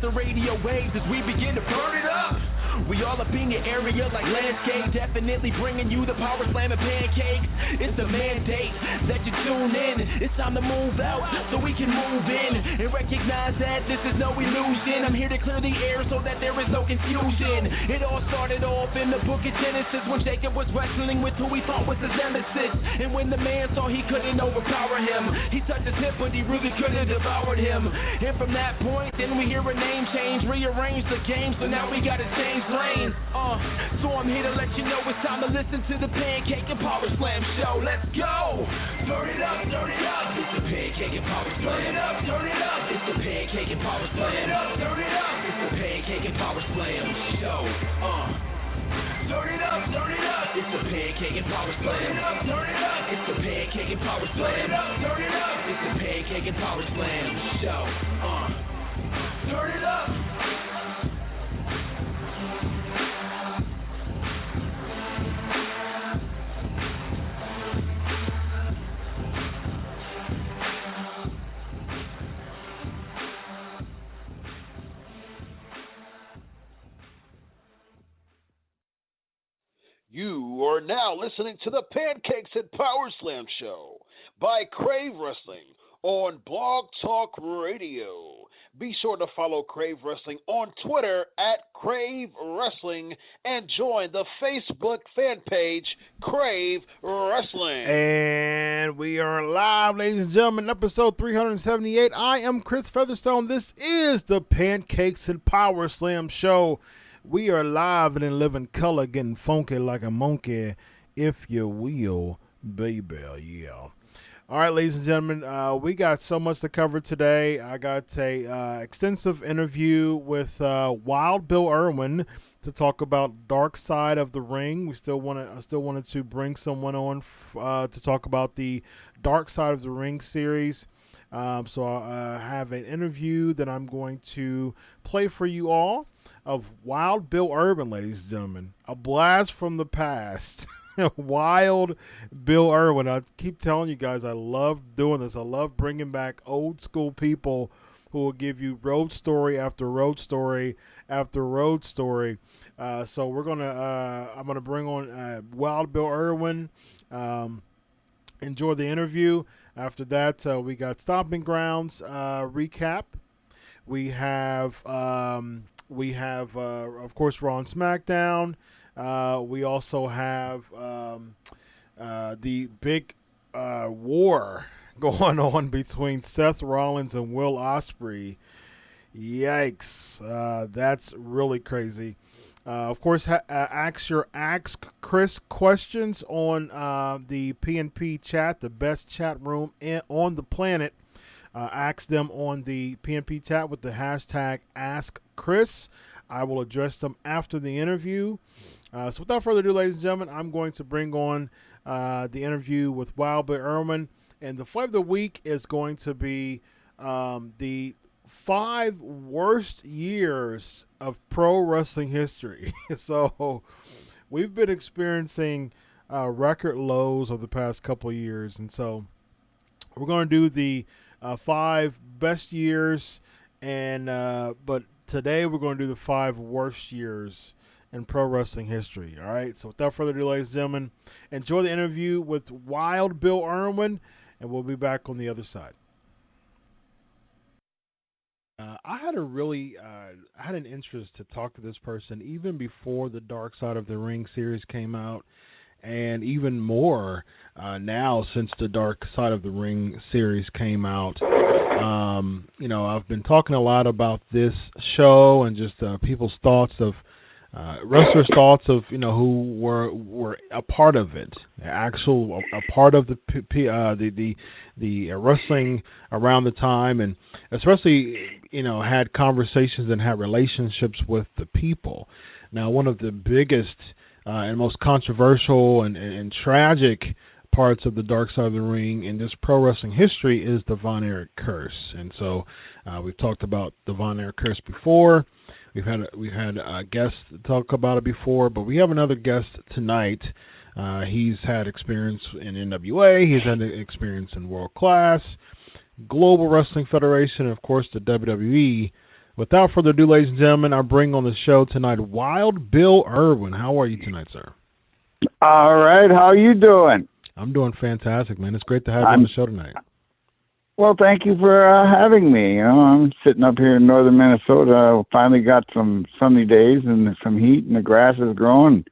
the radio waves as we begin to burn it up. We all up in your area like landscape, definitely bringing you the Power Slam and Pancakes. It's the mandate that you tune in. It's time to move out so we can move in and recognize that this is no illusion. I'm here to clear the air so that there is no confusion. It all started off in the book of Genesis when Jacob was wrestling with who he thought was his nemesis. And when the man saw he couldn't overpower him, he touched his hip but he really could have devoured him. And from that point, then we hear a name change, rearrange the game, so now we gotta change lanes. So I'm here to let you know it's time to listen to the Pancake and Power Slam show. Let's go! Turn it up, turn it up. It's the Pancake and Power Slam. Turn it up, turn it up. It's the Pancake and Power Slam. Turn it up, turn it up. It's the Pancake and Power Slam show. Turn it up, turn it up. It's the Pancake and Power Slam. Turn it up, turn it up. It's the Pancake and Power Slam. Turn it up, turn it up. It's the Pancake and Power Slam show. Turn it up. You are now listening to the Pancakes and Power Slam show by Crave Wrestling on Blog Talk Radio. Be sure to follow Crave Wrestling on Twitter at Crave Wrestling and join the Facebook fan page Crave Wrestling. And we are live, ladies and gentlemen, episode 378. I am Chris Featherstone. This is the Pancakes and Power Slam show. We are live and in living color, getting funky like a monkey, if you will, baby, yeah. All right, ladies and gentlemen, we got so much to cover today. I got a extensive interview with Wild Bill Irwin to talk about Dark Side of the Ring. I still wanted to bring someone on to talk about the Dark Side of the Ring series. So I have an interview that I'm going to play for you all of Wild Bill Irwin, ladies and gentlemen. A blast from the past. Wild Bill Irwin. I keep telling you guys, I love doing this. I love bringing back old school people who will give you road story after road story after road story. So I'm gonna bring on Wild Bill Irwin. Enjoy the interview. After that, we got Stomping Grounds recap. We have of course, Raw and SmackDown. We also have the big war going on between Seth Rollins and Will Ospreay. Yikes. That's really crazy. Of course, ask Chris questions on the PNP chat, the best chat room on the planet. Ask them on the PNP chat with the hashtag AskChris. I will address them after the interview. So without further ado, ladies and gentlemen, I'm going to bring on the interview with Wild Bill Irwin. And the flavor of the week is going to be the 5 worst years of pro wrestling history. So we've been experiencing record lows of the past couple of years. And so we're going to do the 5 best years, and but today we're going to do the 5 worst years in pro wrestling history. All right. So without further ado, ladies and gentlemen, enjoy the interview with Wild Bill Irwin, and we'll be back on the other side. I had an interest to talk to this person even before the Dark Side of the Ring series came out, and even more now since the Dark Side of the Ring series came out. I've been talking a lot about this show and just people's thoughts of wrestlers' thoughts of who were a part of it, a part of the wrestling around the time, and especially had conversations and had relationships with the people. Now, one of the biggest and most controversial and tragic parts of the Dark Side of the Ring in this pro wrestling history is the Von Erich curse, and so we've talked about the Von Erich curse before. We've had guests talk about it before, but we have another guest tonight. He's had experience in NWA. He's had experience in World Class, Global Wrestling Federation, and of course the WWE. Without further ado, ladies and gentlemen, I bring on the show tonight Wild Bill Irwin. How are you tonight, sir? All right. How are you doing? I'm doing fantastic, man. It's great to have you on the show tonight. Well, thank you for having me. You know, I'm sitting up here in northern Minnesota. Finally got some sunny days and some heat, and the grass is growing.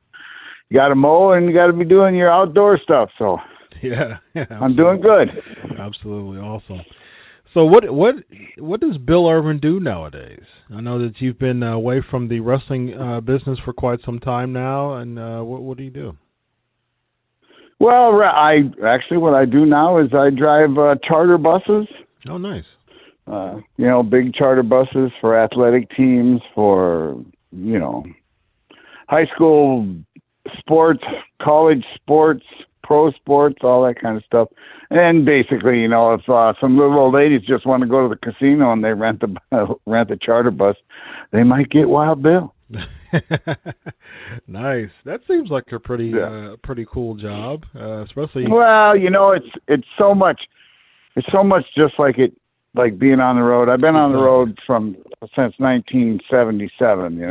You got to mow, and you got to be doing your outdoor stuff. So yeah, I'm doing good. Absolutely awesome. So what does Bill Irwin do nowadays? I know that you've been away from the wrestling business for quite some time now, and what do you do? Well, what I do now is I drive charter buses. Oh, nice. Big charter buses for athletic teams, for, high school sports, college sports, pro sports, all that kind of stuff. And basically, if some little old ladies just want to go to the casino and they rent the charter bus, they might get Wild Bill. Nice. That seems like a pretty cool job, especially. Well, it's so much just like being on the road. I've been on the road since 1977,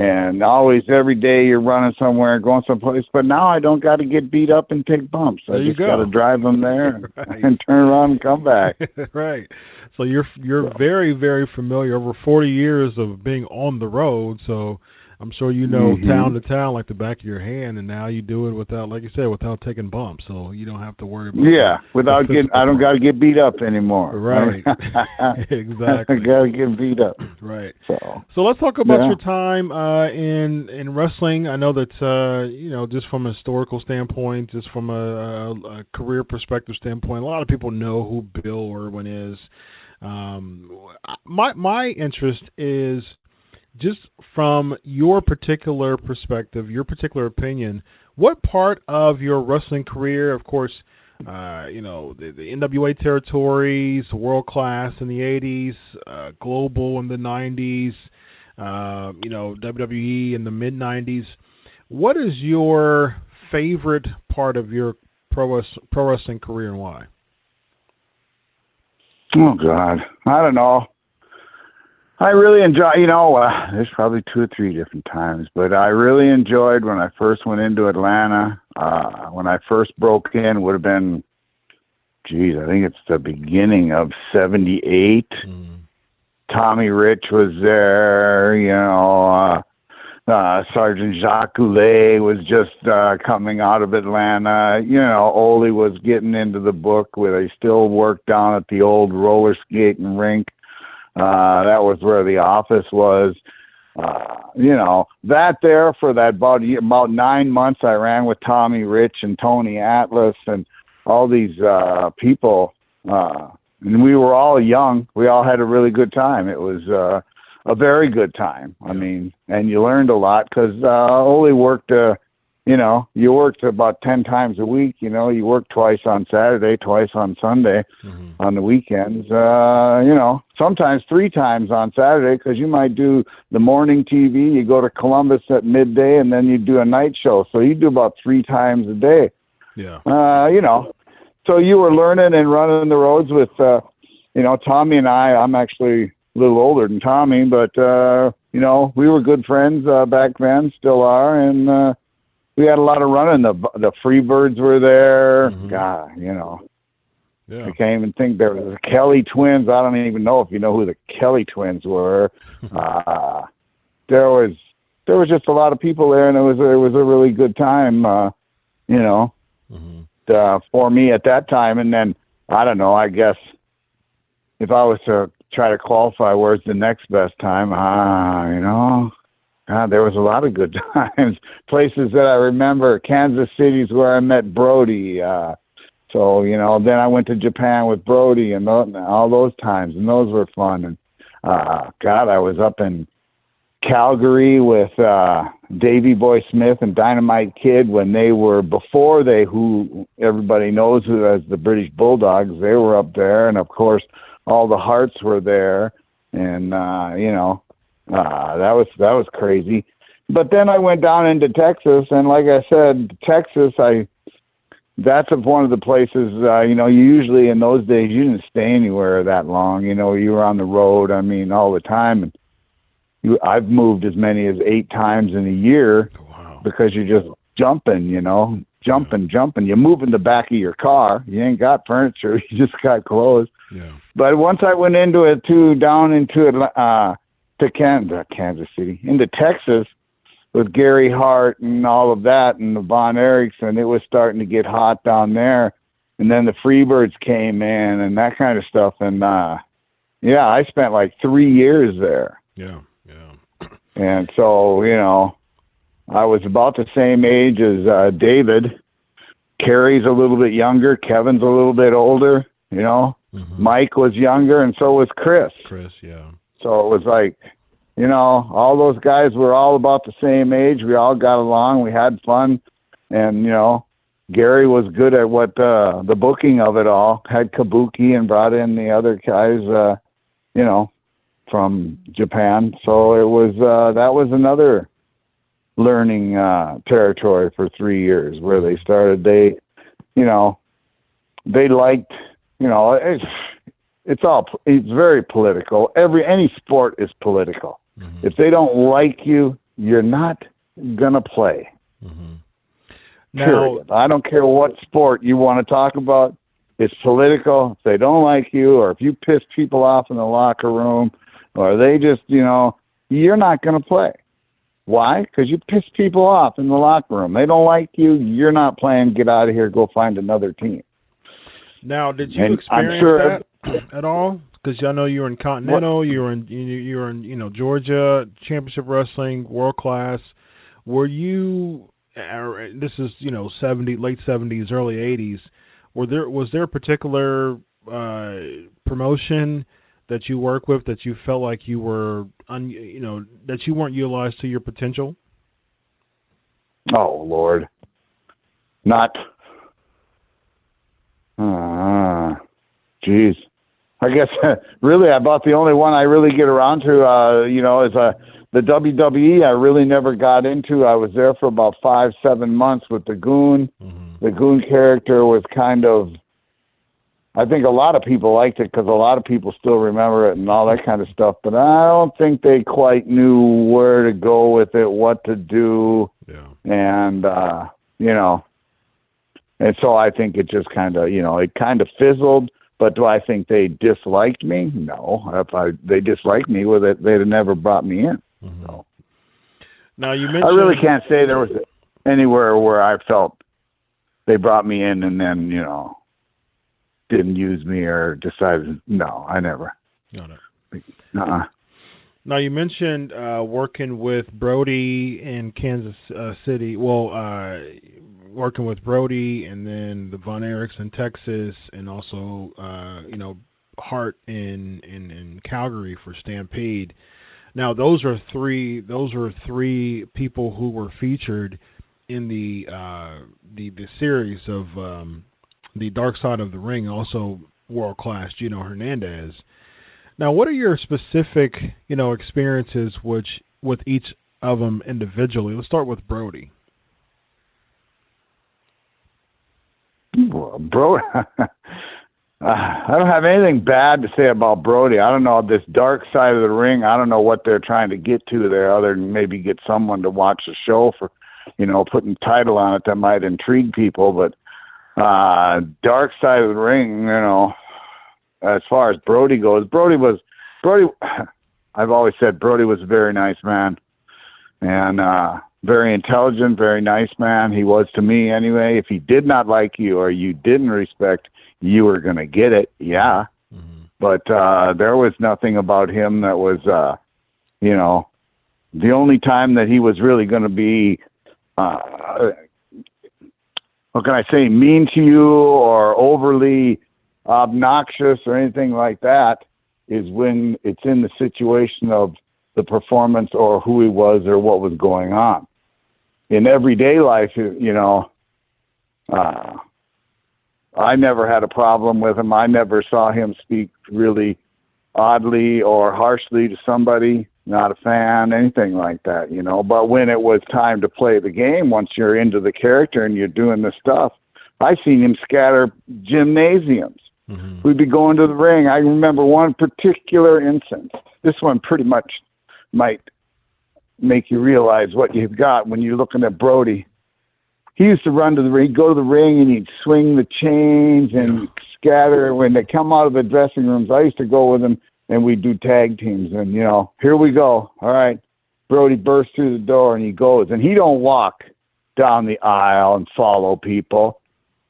and always every day you're running somewhere, going someplace. But now I don't got to get beat up and take bumps. I just got to drive them there and turn around and come back. Right. So you're very, very familiar. Over 40 years of being on the road, so I'm sure you know town to town like the back of your hand, and now you do it without, like you said, without taking bumps, so you don't have to worry about I don't got to get beat up anymore. Right. Exactly. I got to get beat up. Right. So let's talk about your time in wrestling. I know that just from a historical standpoint, just from a career perspective standpoint, a lot of people know who Bill Irwin is. My interest is just from your particular perspective, your particular opinion, what part of your wrestling career, of course, the NWA territories, world class in the 80s, global in the 90s, WWE in the mid 90s. What is your favorite part of your pro wrestling career and why? Oh God, I don't know. I really enjoy, there's probably 2 or 3 different times, but I really enjoyed when I first went into Atlanta. When I first broke in, would have been, I think it's the beginning of 78. Tommy Rich was there, Sergeant Jacques Goulet was just coming out of Atlanta. Ole was getting into the book where they still worked down at the old roller skating rink. That was where the office was. That there for that about 9 months I ran with Tommy Rich and Tony Atlas and all these people. And we were all young. We all had a really good time. It was a very good time. I mean, and you learned a lot because Ole worked, you worked about 10 times a week. You worked twice on Saturday, twice on Sunday, on the weekends. Sometimes 3 times on Saturday because you might do the morning TV. You go to Columbus at midday, and then you do a night show. So you do about 3 times a day. Yeah. So you were learning and running the roads with, Tommy and I. I'm actually a little older than Tommy, but we were good friends back then, still are, and. We had a lot of running. The Freebirds were there. God, I can't even think. There was the Kelly twins. I don't even know if you know who the Kelly twins were. There was just a lot of people there, and it was a really good time. For me at that time. And then I don't know. I guess if I was to try to qualify, where's the next best time? God, there was a lot of good times. Places that I remember, Kansas City's where I met Brody. Then I went to Japan with Brody and all those times, and those were fun. And, I was up in Calgary with Davey Boy Smith and Dynamite Kid when they were, who everybody knows who as the British Bulldogs. They were up there, and, of course, all the Hearts were there. And, that was crazy. But then I went down into Texas, and like I said, Texas, I that's one of the places, you usually in those days, you didn't stay anywhere that long. You were on the road, all the time. And I've moved as many as 8 times in a year. Wow. Because you're just jumping, jumping. You move in the back of your car. You ain't got furniture. You just got clothes. Yeah. But once I went into it, down into to Kansas City, into Texas, with Gary Hart and all of that and the Von Erichs, and it was starting to get hot down there. And then the Freebirds came in and that kind of stuff. And, I spent like 3 years there. Yeah. And so, I was about the same age as David. Kerry's a little bit younger. Kevin's a little bit older, Mm-hmm. Mike was younger, and so was Chris. Yeah. So it was like, all those guys were all about the same age. We all got along. We had fun. And, Gary was good at what the booking of it all. Had Kabuki and brought in the other guys, from Japan. So it was that was another learning territory for 3 years where they started. They liked, it's very political. Any sport is political. Mm-hmm. If they don't like you, you're not gonna play. Mm-hmm. Period. I don't care what sport you want to talk about. It's political. If they don't like you, or if you piss people off in the locker room, or they just, you're not gonna play. Why? Because you piss people off in the locker room. They don't like you. You're not playing. Get out of here. Go find another team. Now, did you experience that at all? Because I know you were in Continental, you were in Georgia Championship Wrestling, World Class. Were you? This is late 70s, early 80s. Was there a particular promotion that you work with that you felt like you were that you weren't utilized to your potential? Oh Lord, not. Geez. I guess really about the only one I really get around to, is the WWE. I really never got into. I was there for about 5-7 months with the Goon. Mm-hmm. The Goon character was kind of, I think a lot of people liked it because a lot of people still remember it and all that kind of stuff. But I don't think they quite knew where to go with it, what to do. Yeah. And, and so I think it just kind of, it kind of fizzled. But do I think they disliked me? No. If they disliked me with it, they'd have never brought me in. Mm-hmm. So. Now you mentioned, I really can't say there was anywhere where I felt they brought me in and then, didn't use me or decided, no, I never. Got it. Uh-uh. Now you mentioned working with Brody in Kansas City. Well, working with Brody and then the Von Erichs in Texas, and also Hart in Calgary for Stampede. Now those are three people who were featured in the series of the Dark Side of the Ring, also World Class Gino Hernandez. Now, what are your specific experiences with each of them individually? Let's start with Brody. Brody, I don't have anything bad to say about Brody. I don't know this Dark Side of the Ring. I don't know what they're trying to get to there, other than maybe get someone to watch the show for, putting a title on it that might intrigue people. But Dark Side of the Ring, as far as Brody goes, Brody. I've always said Brody was a very nice man, and very intelligent, very nice man. He was to me anyway. If he did not like you or you didn't respect, you were going to get it. Yeah. Mm-hmm. But there was nothing about him that was, the only time that he was really going to be, what can I say, mean to you or overly obnoxious or anything like that is when it's in the situation of the performance or who he was or what was going on. In everyday life, I never had a problem with him. I never saw him speak really oddly or harshly to somebody, not a fan, anything like that, But when it was time to play the game, once you're into the character and you're doing the stuff, I seen him scatter gymnasiums. Mm-hmm. We'd be going to the ring. I remember one particular instance. This one pretty much might make you realize what you've got when you're looking at Brody. He used to run to the ring, go to the ring, and he'd swing the chains and scatter. When they come out of the dressing rooms, I used to go with him, and we'd do tag teams. And, you know, here we go. All right. Brody bursts through the door, and he goes. And he don't walk down the aisle and follow people,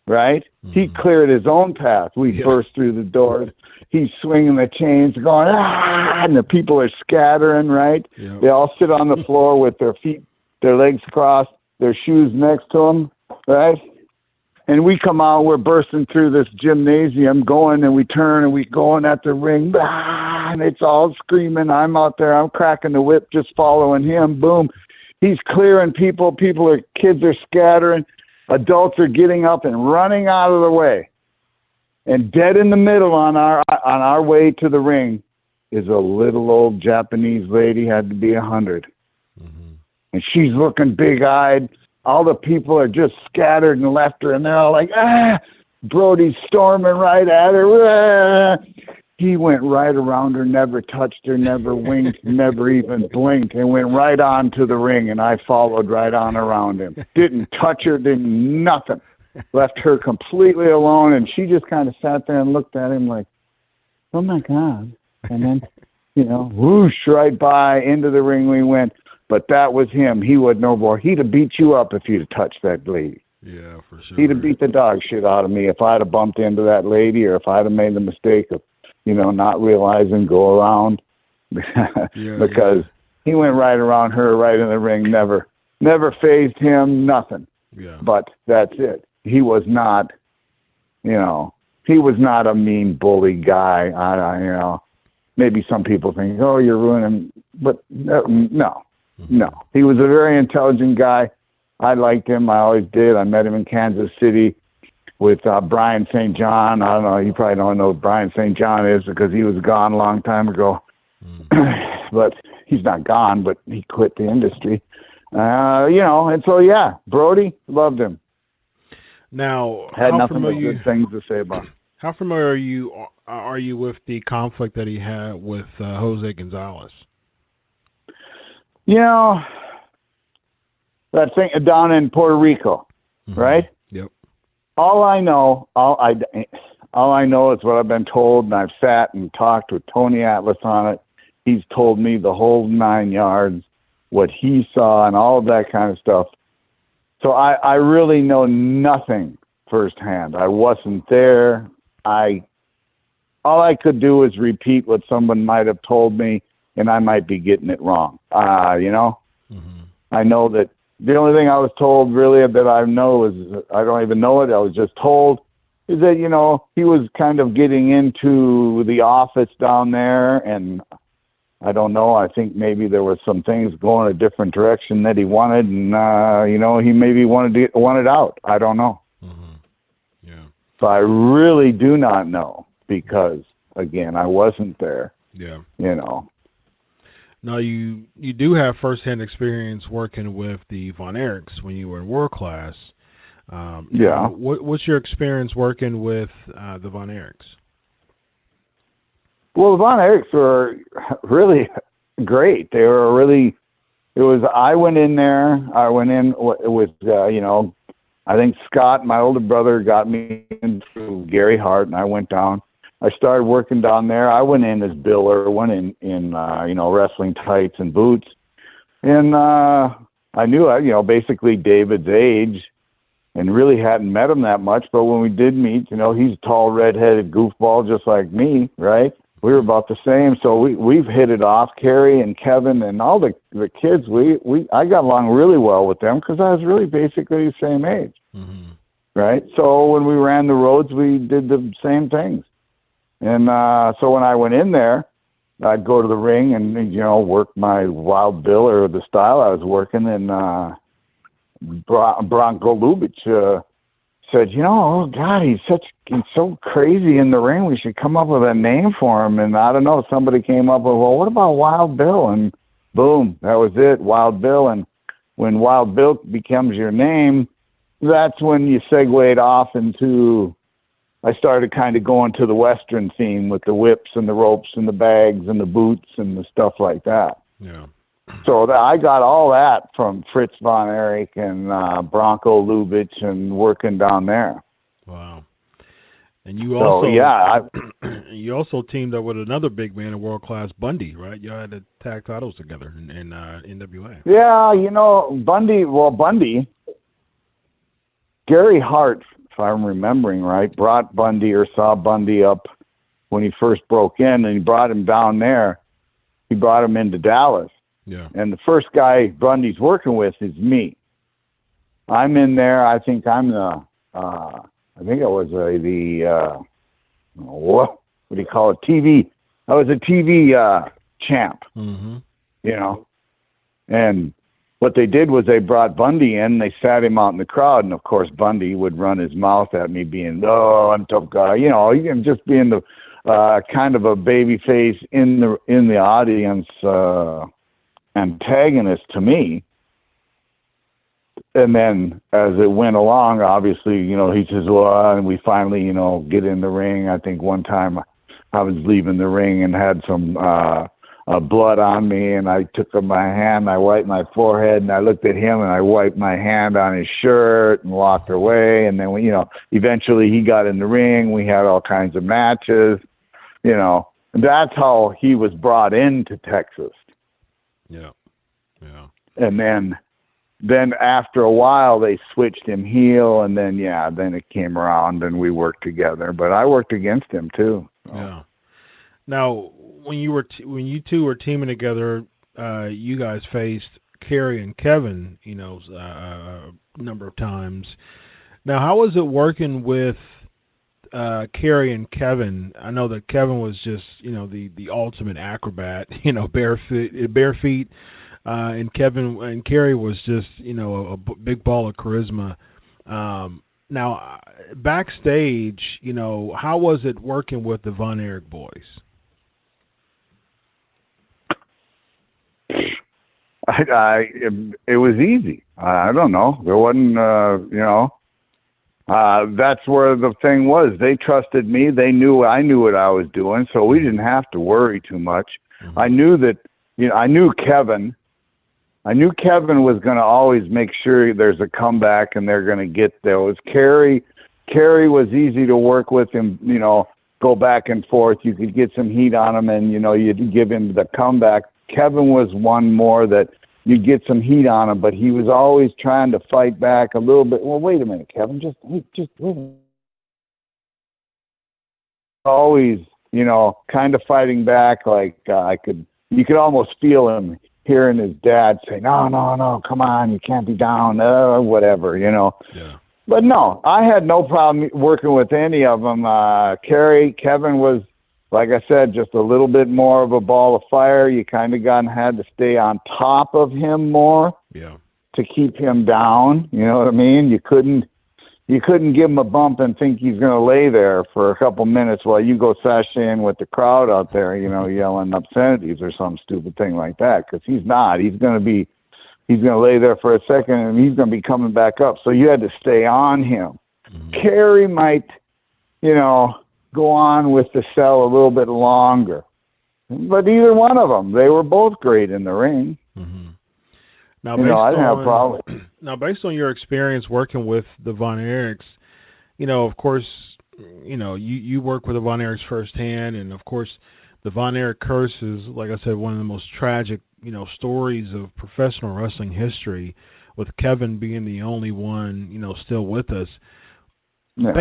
right? Mm-hmm. He cleared his own path. We burst through the doors. He's swinging the chains, going, ah, and the people are scattering, right? Yep. They all sit on the floor with their feet, their legs crossed, their shoes next to them, right? And we come out, we're bursting through this gymnasium, going, and we turn, and we going at the ring, ah, and it's all screaming. I'm out there, I'm cracking the whip, just following him. Boom. He's clearing people. Kids are scattering. Adults are getting up and running out of the way. And dead in the middle on our way to the ring is a little old Japanese lady, had to be 100. Mm-hmm. And she's looking big-eyed. All the people are just scattered and left her, and they're all like, ah! Brody's storming right at her. Ah! He went right around her, never touched her, never winked, never even blinked, and went right on to the ring, and I followed right on around him. Didn't touch her, didn't nothing. Left her completely alone, and she just kind of sat there and looked at him like, oh, my God. And then, you know, whoosh, right by, into the ring we went. But that was him. He would no more. He'd have beat you up if he'd have touched that lady. Yeah, for sure. He'd have beat the dog shit out of me if I'd have bumped into that lady, or if I'd have made the mistake of, you know, not realizing go around. Because he went right around her, right in the ring, never fazed him, nothing. Yeah. But that's it. He was not, you know, he was not a mean bully guy. You know, maybe some people think, oh, you're ruining, but no. Mm-hmm. No, he was a very intelligent guy. I liked him. I always did. I met him in Kansas City with Brian St. John. I don't know. You probably don't know who Brian St. John is because he was gone a long time ago. Mm-hmm. But he's not gone, but he quit the industry. You know, and so, yeah, Brody, loved him. Now, had nothing but good things to say about him. How familiar are you with the conflict that he had with Jose Gonzalez? You know, that thing down in Puerto Rico, mm-hmm. right? Yep. All I know is what I've been told, and I've sat and talked with Tony Atlas on it. He's told me the whole 9 yards, what he saw, and all of that kind of stuff. So I really know nothing firsthand. I wasn't there. All I could do is repeat what someone might have told me, and I might be getting it wrong. You know, mm-hmm. I know that the only thing I was told really that I know is, I don't even know it, I was just told, is that, you know, he was kind of getting into the office down there, and I don't know, I think maybe there was some things going a different direction that he wanted, and, you know, he maybe wanted out. I don't know. Mm-hmm. Yeah. So I really do not know because, again, I wasn't there. Yeah. You know. Now, you do have firsthand experience working with the Von Erichs when you were in World Class. Yeah. What's your experience working with the Von Erichs? Well, the Von Erichs were really great. They were really, I went in with, you know, I think Scott, my older brother, got me in through Gary Hart, and I went down. I started working down there. I went in as Bill Irwin in you know, wrestling tights and boots. And I knew, you know, basically David's age and really hadn't met him that much. But when we did meet, you know, he's a tall, red-headed goofball just like me, right? We were about the same. So we've hit it off, Kerry and Kevin and all the kids. I got along really well with them because I was really basically the same age, mm-hmm. right? So when we ran the roads, we did the same things. And so when I went in there, I'd go to the ring and, you know, work my Wild Bill or the style I was working. And Bronco Lubitsch said, you know, oh, God, he's so crazy in the ring. We should come up with a name for him. And I don't know, somebody came up with, well, what about Wild Bill? And boom, that was it, Wild Bill. And when Wild Bill becomes your name, that's when you segued off into, I started kind of going to the Western theme with the whips and the ropes and the bags and the boots and the stuff like that. Yeah. So I got all that from Fritz Von Erich and Bronco Lubitsch and working down there. Wow. And you also, you also teamed up with another big man in world class, Bundy, right? You had the tag titles together in NWA. Yeah, you know, Bundy, Gary Hart, if I'm remembering right, brought Bundy or saw Bundy up when he first broke in, and he brought him down there. He brought him into Dallas. Yeah. And the first guy Bundy's working with is me. I'm in there. I think I'm the, I think I was what do you call it? TV. I was a TV champ, mm-hmm. you know. And what they did was they brought Bundy in. They sat him out in the crowd, and of course Bundy would run his mouth at me, being, "Oh, I'm a tough guy," you know, just being the kind of a baby face in the audience, antagonist to me. And then as it went along, obviously, you know, he says, well, and we finally, you know, get in the ring. I think one time I was leaving the ring and had some blood on me, and I took my hand, I wiped my forehead, and I looked at him, and I wiped my hand on his shirt and walked away. And then, you know, eventually he got in the ring. We had all kinds of matches, you know. And that's how he was brought into Texas. Yeah, yeah. And then after a while they switched him heel, and then it came around and we worked together. But I worked against him too. So. Yeah. Now, when you two were teaming together, you guys faced Kerry and Kevin, you know, a number of times. Now, how was it working with Kerry and Kevin? I know that Kevin was just, you know, the ultimate acrobat, you know, bare feet. And Kevin and Kerry was just, you know, a big ball of charisma. Now, backstage, you know, how was it working with the Von Erich boys? It was easy. I don't know. There wasn't, you know. That's where the thing was. They trusted me. They knew I knew what I was doing, so we didn't have to worry too much. Mm-hmm. I knew that, you know, I knew Kevin was going to always make sure there's a comeback and they're going to get those. Kerry was easy to work with him, you know, go back and forth. You could get some heat on him and, you know, you'd give him the comeback. Kevin was one more that you'd get some heat on him, but he was always trying to fight back a little bit. Well, wait a minute, Kevin, just wait a minute. Always, you know, kind of fighting back like you could almost feel him hearing his dad say, no, come on, you can't be down, whatever, you know. Yeah. But no, I had no problem working with any of them. Kevin was, like I said, just a little bit more of a ball of fire. You kind of had to stay on top of him more to keep him down. You know what I mean? You couldn't give him a bump and think he's going to lay there for a couple minutes while you go sashaying with the crowd out there, you know, yelling obscenities or some stupid thing like that. Because he's not. He's going to lay there for a second and he's going to be coming back up. So you had to stay on him. Mm-hmm. Kerry might, you know, go on with the cell a little bit longer. But either one of them, they were both great in the ring. Mm-hmm. Now, I didn't have a problem. Now, based on your experience working with the Von Erichs, you know, of course, you know, you work with the Von Erichs firsthand, and of course, the Von Erich curse is, like I said, one of the most tragic, you know, stories of professional wrestling history, with Kevin being the only one, you know, still with us. Yeah.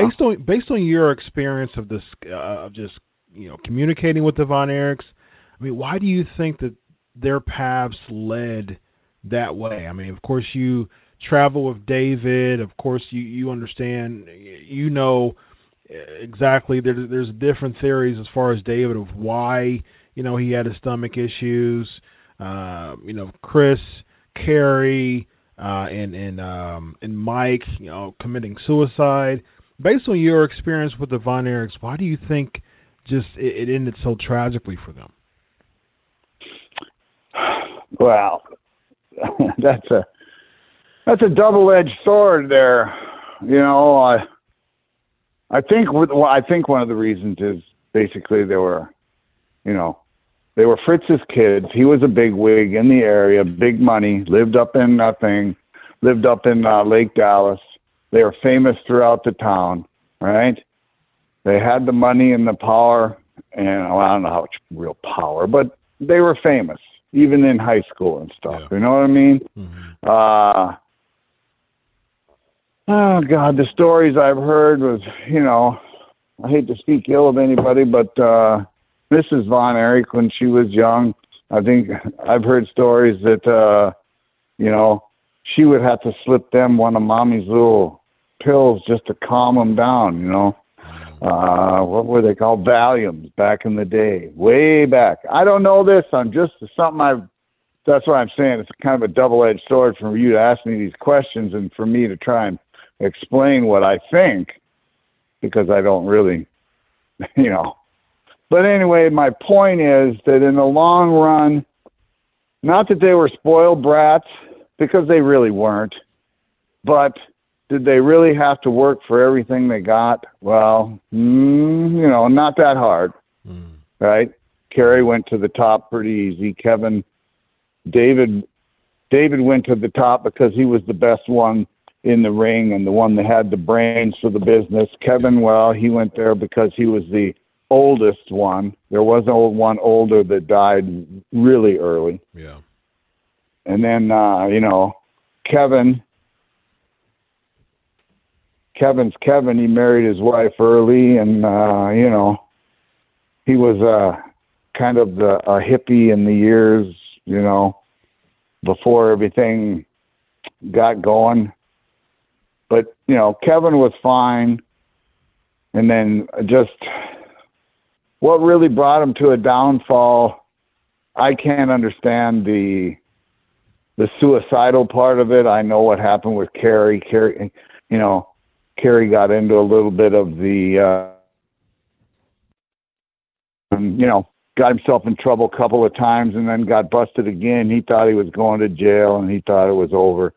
Based on your experience of this, of just, you know, communicating with the Von Erichs, I mean, why do you think that their paths led that way? I mean, of course, you travel with David. Of course, you understand, you know, exactly. There's different theories as far as David of why, you know, he had his stomach issues. You know, Chris, Kerry, and Mike, you know, committing suicide. Based on your experience with the Von Erichs, why do you think just it ended so tragically for them? Well, that's a double-edged sword there, I think one of the reasons is basically they were Fritz's kids. He was a big wig in the area, big money, lived up in Lake Dallas. They were famous throughout the town, right? They had the money and the power, and I don't know how much real power, but they were famous, even in high school and stuff. Yeah. You know what I mean? Mm-hmm. Oh, God, the stories I've heard was, I hate to speak ill of anybody, but Mrs. Von Erich, when she was young, I think I've heard stories that, she would have to slip them one of Mommy's little pills just to calm them down, what were they called? Valiums back in the day, way back. I don't know this. That's what I'm saying. It's kind of a double-edged sword for you to ask me these questions and for me to try and explain what I think, because I don't really, But anyway, my point is that in the long run, not that they were spoiled brats, because they really weren't, but did they really have to work for everything they got? Well, not that hard, right? Kerry went to the top pretty easy. David went to the top because he was the best one in the ring and the one that had the brains for the business. Kevin, well, he went there because he was the oldest one. There was one older that died really early. Yeah. And then, Kevin's Kevin. He married his wife early, and, he was kind of a hippie in the years, before everything got going. But, Kevin was fine. And then just what really brought him to a downfall, I can't understand the suicidal part of it. I know what happened with Kerry. Kerry got into a little bit of the, got himself in trouble a couple of times and then got busted again. He thought he was going to jail and he thought it was over.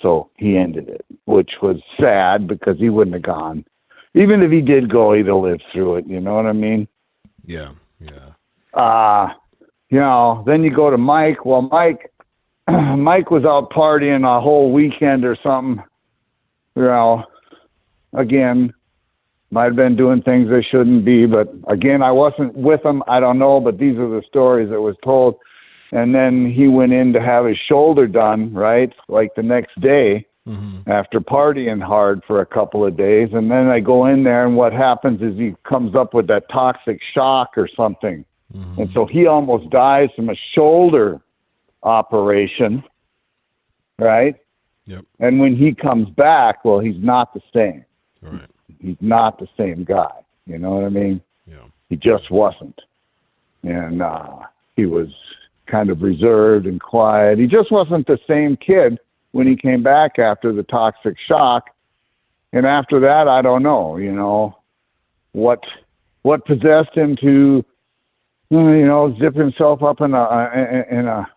So he ended it, which was sad because he wouldn't have gone. Even if he did go, he'd have lived through it. You know what I mean? Yeah. Then you go to Mike. Well, Mike was out partying a whole weekend or something. Again, might have been doing things they shouldn't be, but again, I wasn't with him. I don't know, but these are the stories that was told. And then he went in to have his shoulder done, right? Like the next day, after partying hard for a couple of days. And then I go in there, and what happens is he comes up with that toxic shock or something. And so he almost dies from a shoulder operation, right? Yep. And when he comes back, well, he's not the same. Right. He's not the same guy. You know what I mean? Yeah. He just wasn't. And he was kind of reserved and quiet. He just wasn't the same kid when he came back after the toxic shock. And after that, I don't know, what possessed him to, zip himself up in a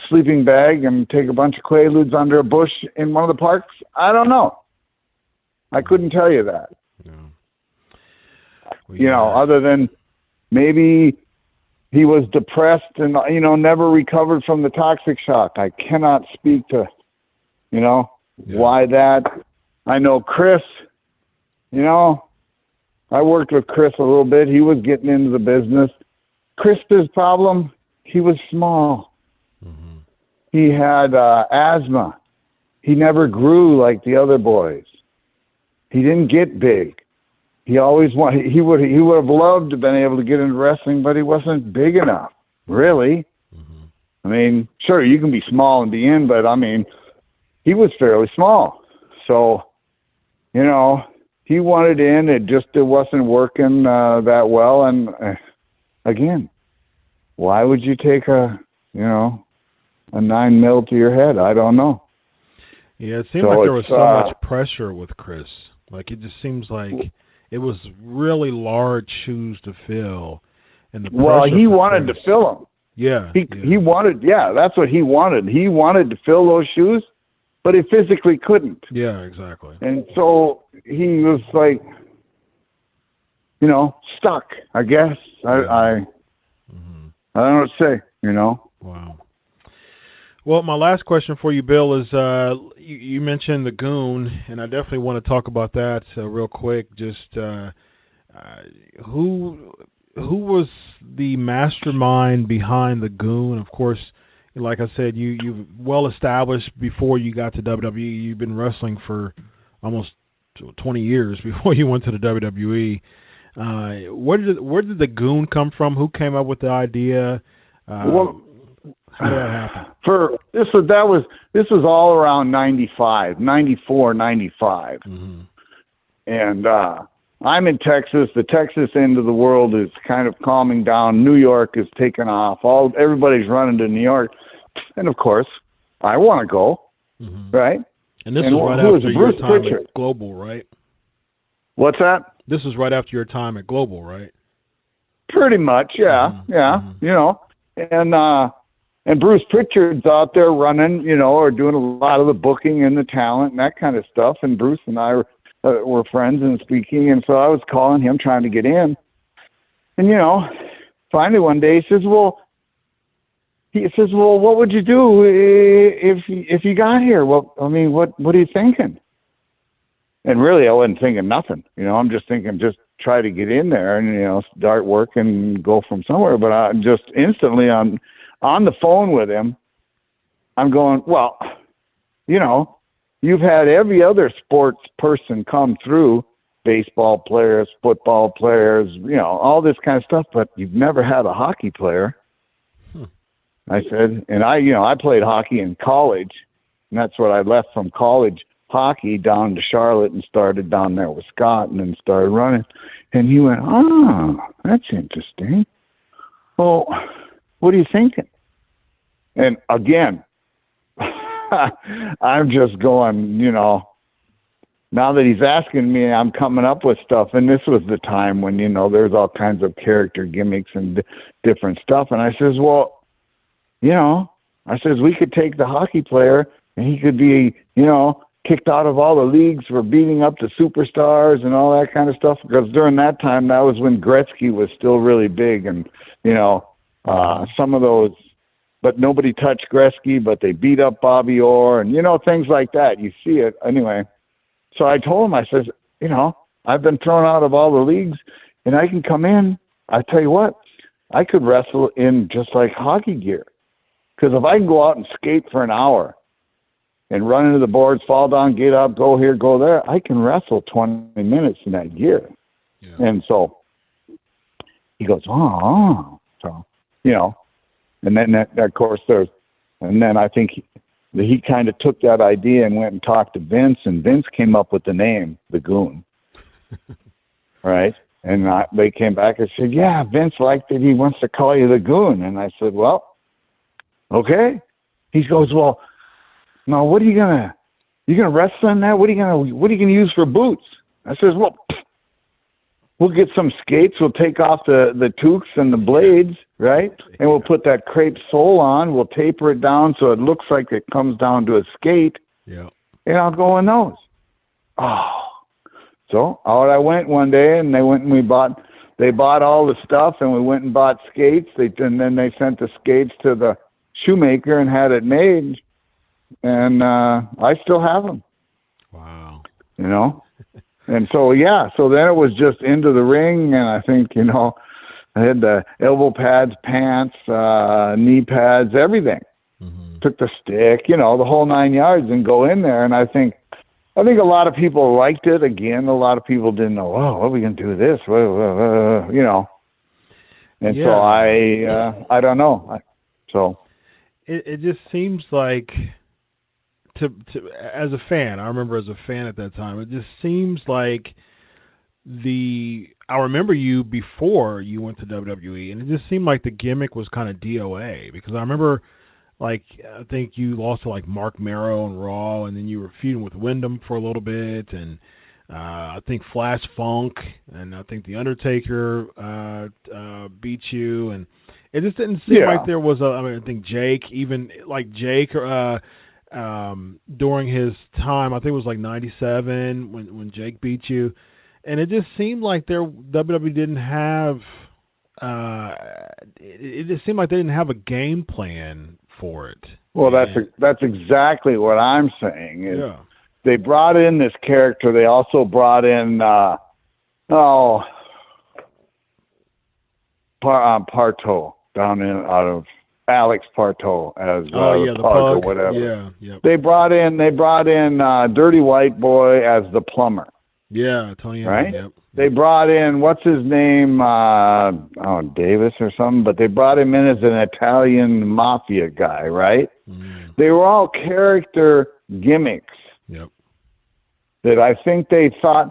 sleeping bag and take a bunch of Quaaludes under a bush in one of the parks. I don't know. I couldn't tell you that. No. Other than maybe he was depressed and, never recovered from the toxic shock. I cannot speak to, why that. I know Chris, I worked with Chris a little bit. He was getting into the business. Chris's problem, he was small. He had asthma. He never grew like the other boys. He didn't get big. He always he would have loved to have been able to get into wrestling, but he wasn't big enough, really. I mean, sure, you can be small and be in, but I mean, he was fairly small. So, he wanted in. It wasn't working that well. And again, why would you take a 9 mil to your head? I don't know. Yeah, it seemed like there was so much pressure with Chris. Like, it just seems like it was really large shoes to fill. And he wanted to fill them. Yeah. He wanted, that's what he wanted. He wanted to fill those shoes, but he physically couldn't. Yeah, exactly. And so he was like, stuck, I guess. I don't know what to say, Wow. Well, my last question for you, Bill, is you mentioned the Goon, and I definitely want to talk about that real quick. Just who was the mastermind behind the Goon? Of course, like I said, you've well established before you got to WWE. You've been wrestling for almost 20 years before you went to the WWE. Where did the Goon come from? Who came up with the idea? How did that happen? This was all around 95, 94, 95. Mm-hmm. And I'm in Texas. The Texas end of the world is kind of calming down. New York is taking off. Everybody's running to New York. And of course, I want to go, right? And this is right after your time at Global, right? What's that? This is right after your time at Global, right? Pretty much, yeah, And Bruce Pritchard's out there running, or doing a lot of the booking and the talent and that kind of stuff. And Bruce and I were friends and speaking, and so I was calling him trying to get in. And finally one day he says, "Well, what would you do if you got here? Well, I mean, what are you thinking?" And really, I wasn't thinking nothing. I'm just thinking, just try to get in there and start work and go from somewhere. But I just instantly on the phone with him, I'm going, well, you've had every other sports person come through, baseball players, football players, all this kind of stuff, but you've never had a hockey player. I said, and I played hockey in college, and that's what I left from college, hockey, down to Charlotte and started down there with Scott and then started running. And he went, "Oh, that's interesting. Well, what are you thinking?" And again, I'm just going, now that he's asking me, I'm coming up with stuff. And this was the time when, there's all kinds of character gimmicks and different stuff. And I says, well, we could take the hockey player and he could be, kicked out of all the leagues for beating up the superstars and all that kind of stuff. Because during that time, that was when Gretzky was still really big. And, some of those, but nobody touched Gretzky, but they beat up Bobby Orr and, things like that. You see it anyway. So I told him, I says, I've been thrown out of all the leagues and I can come in. I tell you what, I could wrestle in just like hockey gear. Because if I can go out and skate for an hour and run into the boards, fall down, get up, go here, go there, I can wrestle 20 minutes in that gear. Yeah. And so he goes, oh. So, and then of course and then I think he kind of took that idea and went and talked to Vince, and Vince came up with the name, the Goon. Right? And they came back and said, yeah, Vince liked it. He wants to call you the Goon. And I said, well, okay. He goes, well, now what are you gonna wrestle in that? What are you gonna use for boots? I says, well, we'll get some skates. We'll take off the toques and the blades, right? And we'll put that crepe sole on. We'll taper it down so it looks like it comes down to a skate. Yeah. And I'll go in those. Oh. So out I went one day, and they bought all the stuff, and we went and bought skates. And then they sent the skates to the shoemaker and had it made. And I still have them. Wow. And so, so then it was just into the ring, and I think, I had the elbow pads, pants, knee pads, everything. Mm-hmm. Took the stick, the whole 9 yards, and go in there. And I think a lot of people liked it. Again, a lot of people didn't know, oh, what are we going to do with this? And so I don't know. It just seems like, to as a fan, I remember as a fan at that time, it just seems like I remember you before you went to WWE, and it just seemed like the gimmick was kind of DOA, because I remember, I think you lost to Mark Marrow and Raw, and then you were feuding with Wyndham for a little bit, and I think Flash Funk, and I think The Undertaker beat you, and it just didn't seem like there was I think Jake, during his time. I think it was like 97 when Jake beat you, and it just seemed like WWE didn't have. It just seemed like they didn't have a game plan for it. Well, that's exactly what I'm saying. Is yeah. They brought in this character. They also brought in Parto out of Alex Parto as the Pug or whatever. Yeah, yeah. They brought in Dirty White Boy as the plumber. Yeah, Tony. Right. Yep. They brought in what's his name, Davis or something, but they brought him in as an Italian mafia guy, right? Mm. They were all character gimmicks. Yep. That I think they thought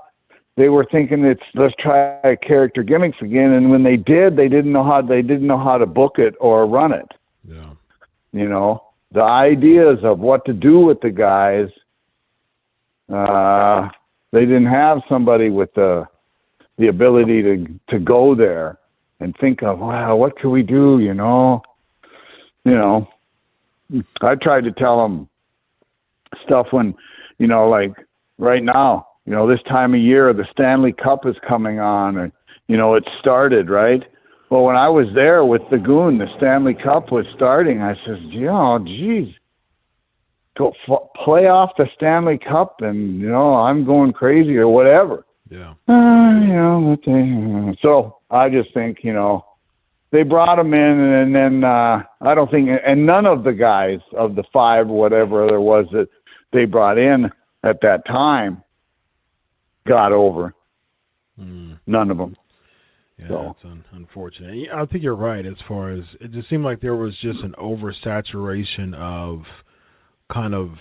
they were thinking let's try character gimmicks again, and when they did, they didn't know how to book it or run it. Yeah. You know, the ideas of what to do with the guys. They didn't have somebody with the ability to go there and think of, wow, what can we do? You know, I tried to tell them stuff when, like right now, this time of year, the Stanley Cup is coming on, and, it started, right? Well, when I was there with the Goon, the Stanley Cup was starting. I says, geez, go play off the Stanley Cup, and, I'm going crazy or whatever. Yeah. So I just think, they brought him in, and then I don't think, and none of the guys of the 5 or whatever there was that they brought in at that time got over. None of them. Yeah, so. That's unfortunate. I think you're right as far as it just seemed like there was just an oversaturation of kind of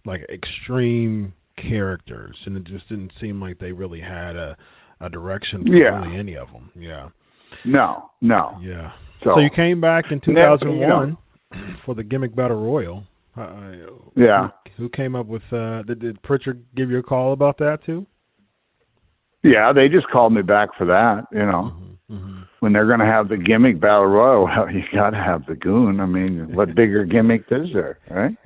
like extreme characters, and it just didn't seem like they really had a direction for really any of them. Yeah. No. Yeah. So you came back in 2001 for the Gimmick Battle Royal. Yeah. Who came up with? Did Pritchard give you a call about that too? Yeah, they just called me back for that. When they're going to have the Gimmick Battle Royal, well, you got to have the Goon. I mean, what bigger gimmick is there, right?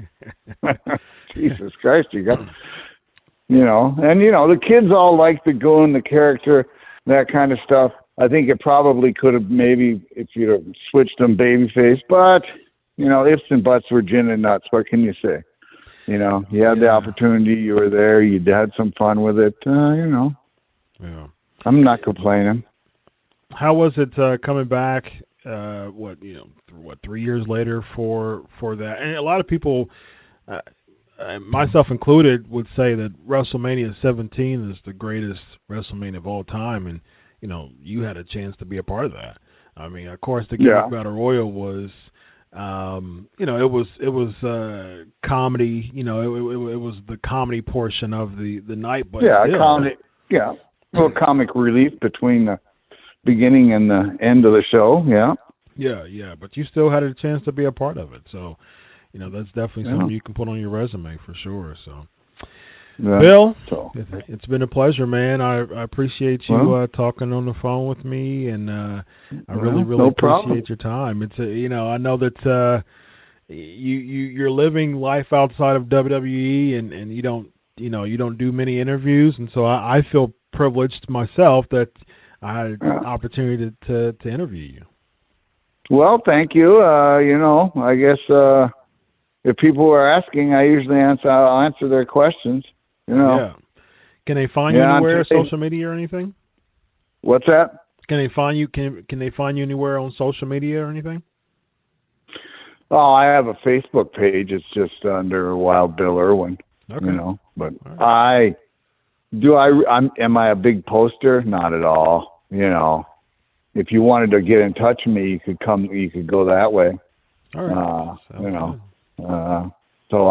Jesus Christ, you got. And the kids all like the Goon, the character, that kind of stuff. I think it probably could have maybe if you'd have switched them babyface, but ifs and buts were gin and nuts. What can you say? You had the opportunity, you were there, you had some fun with it. Yeah. I'm not complaining. How was it coming back? 3 years later for that? And a lot of people. Myself included, would say that WrestleMania 17 is the greatest WrestleMania of all time, and you had a chance to be a part of that. I mean, of course, the Gimmick Battle Royal was, it was comedy. It was the comedy portion of the night, but comedy. Yeah, a little comic relief between the beginning and the end of the show. Yeah. Yeah, but you still had a chance to be a part of it, so. That's definitely something you can put on your resume for sure. So, Bill, it's been a pleasure, man. I appreciate you talking on the phone with me, and I really appreciate your time. It's I know that you're living life outside of WWE, and you don't do many interviews, and so I feel privileged myself that I had an opportunity to interview you. Well, thank you. I guess. If people are asking, I usually I'll answer their questions. Yeah. Can they find you anywhere, social media or anything? What's that? Can they find you? Can they find you anywhere on social media or anything? Oh, I have a Facebook page. It's just under Wild Bill Irwin. Okay. But right. Am I a big poster? Not at all. If you wanted to get in touch with me, you could go that way. All right. So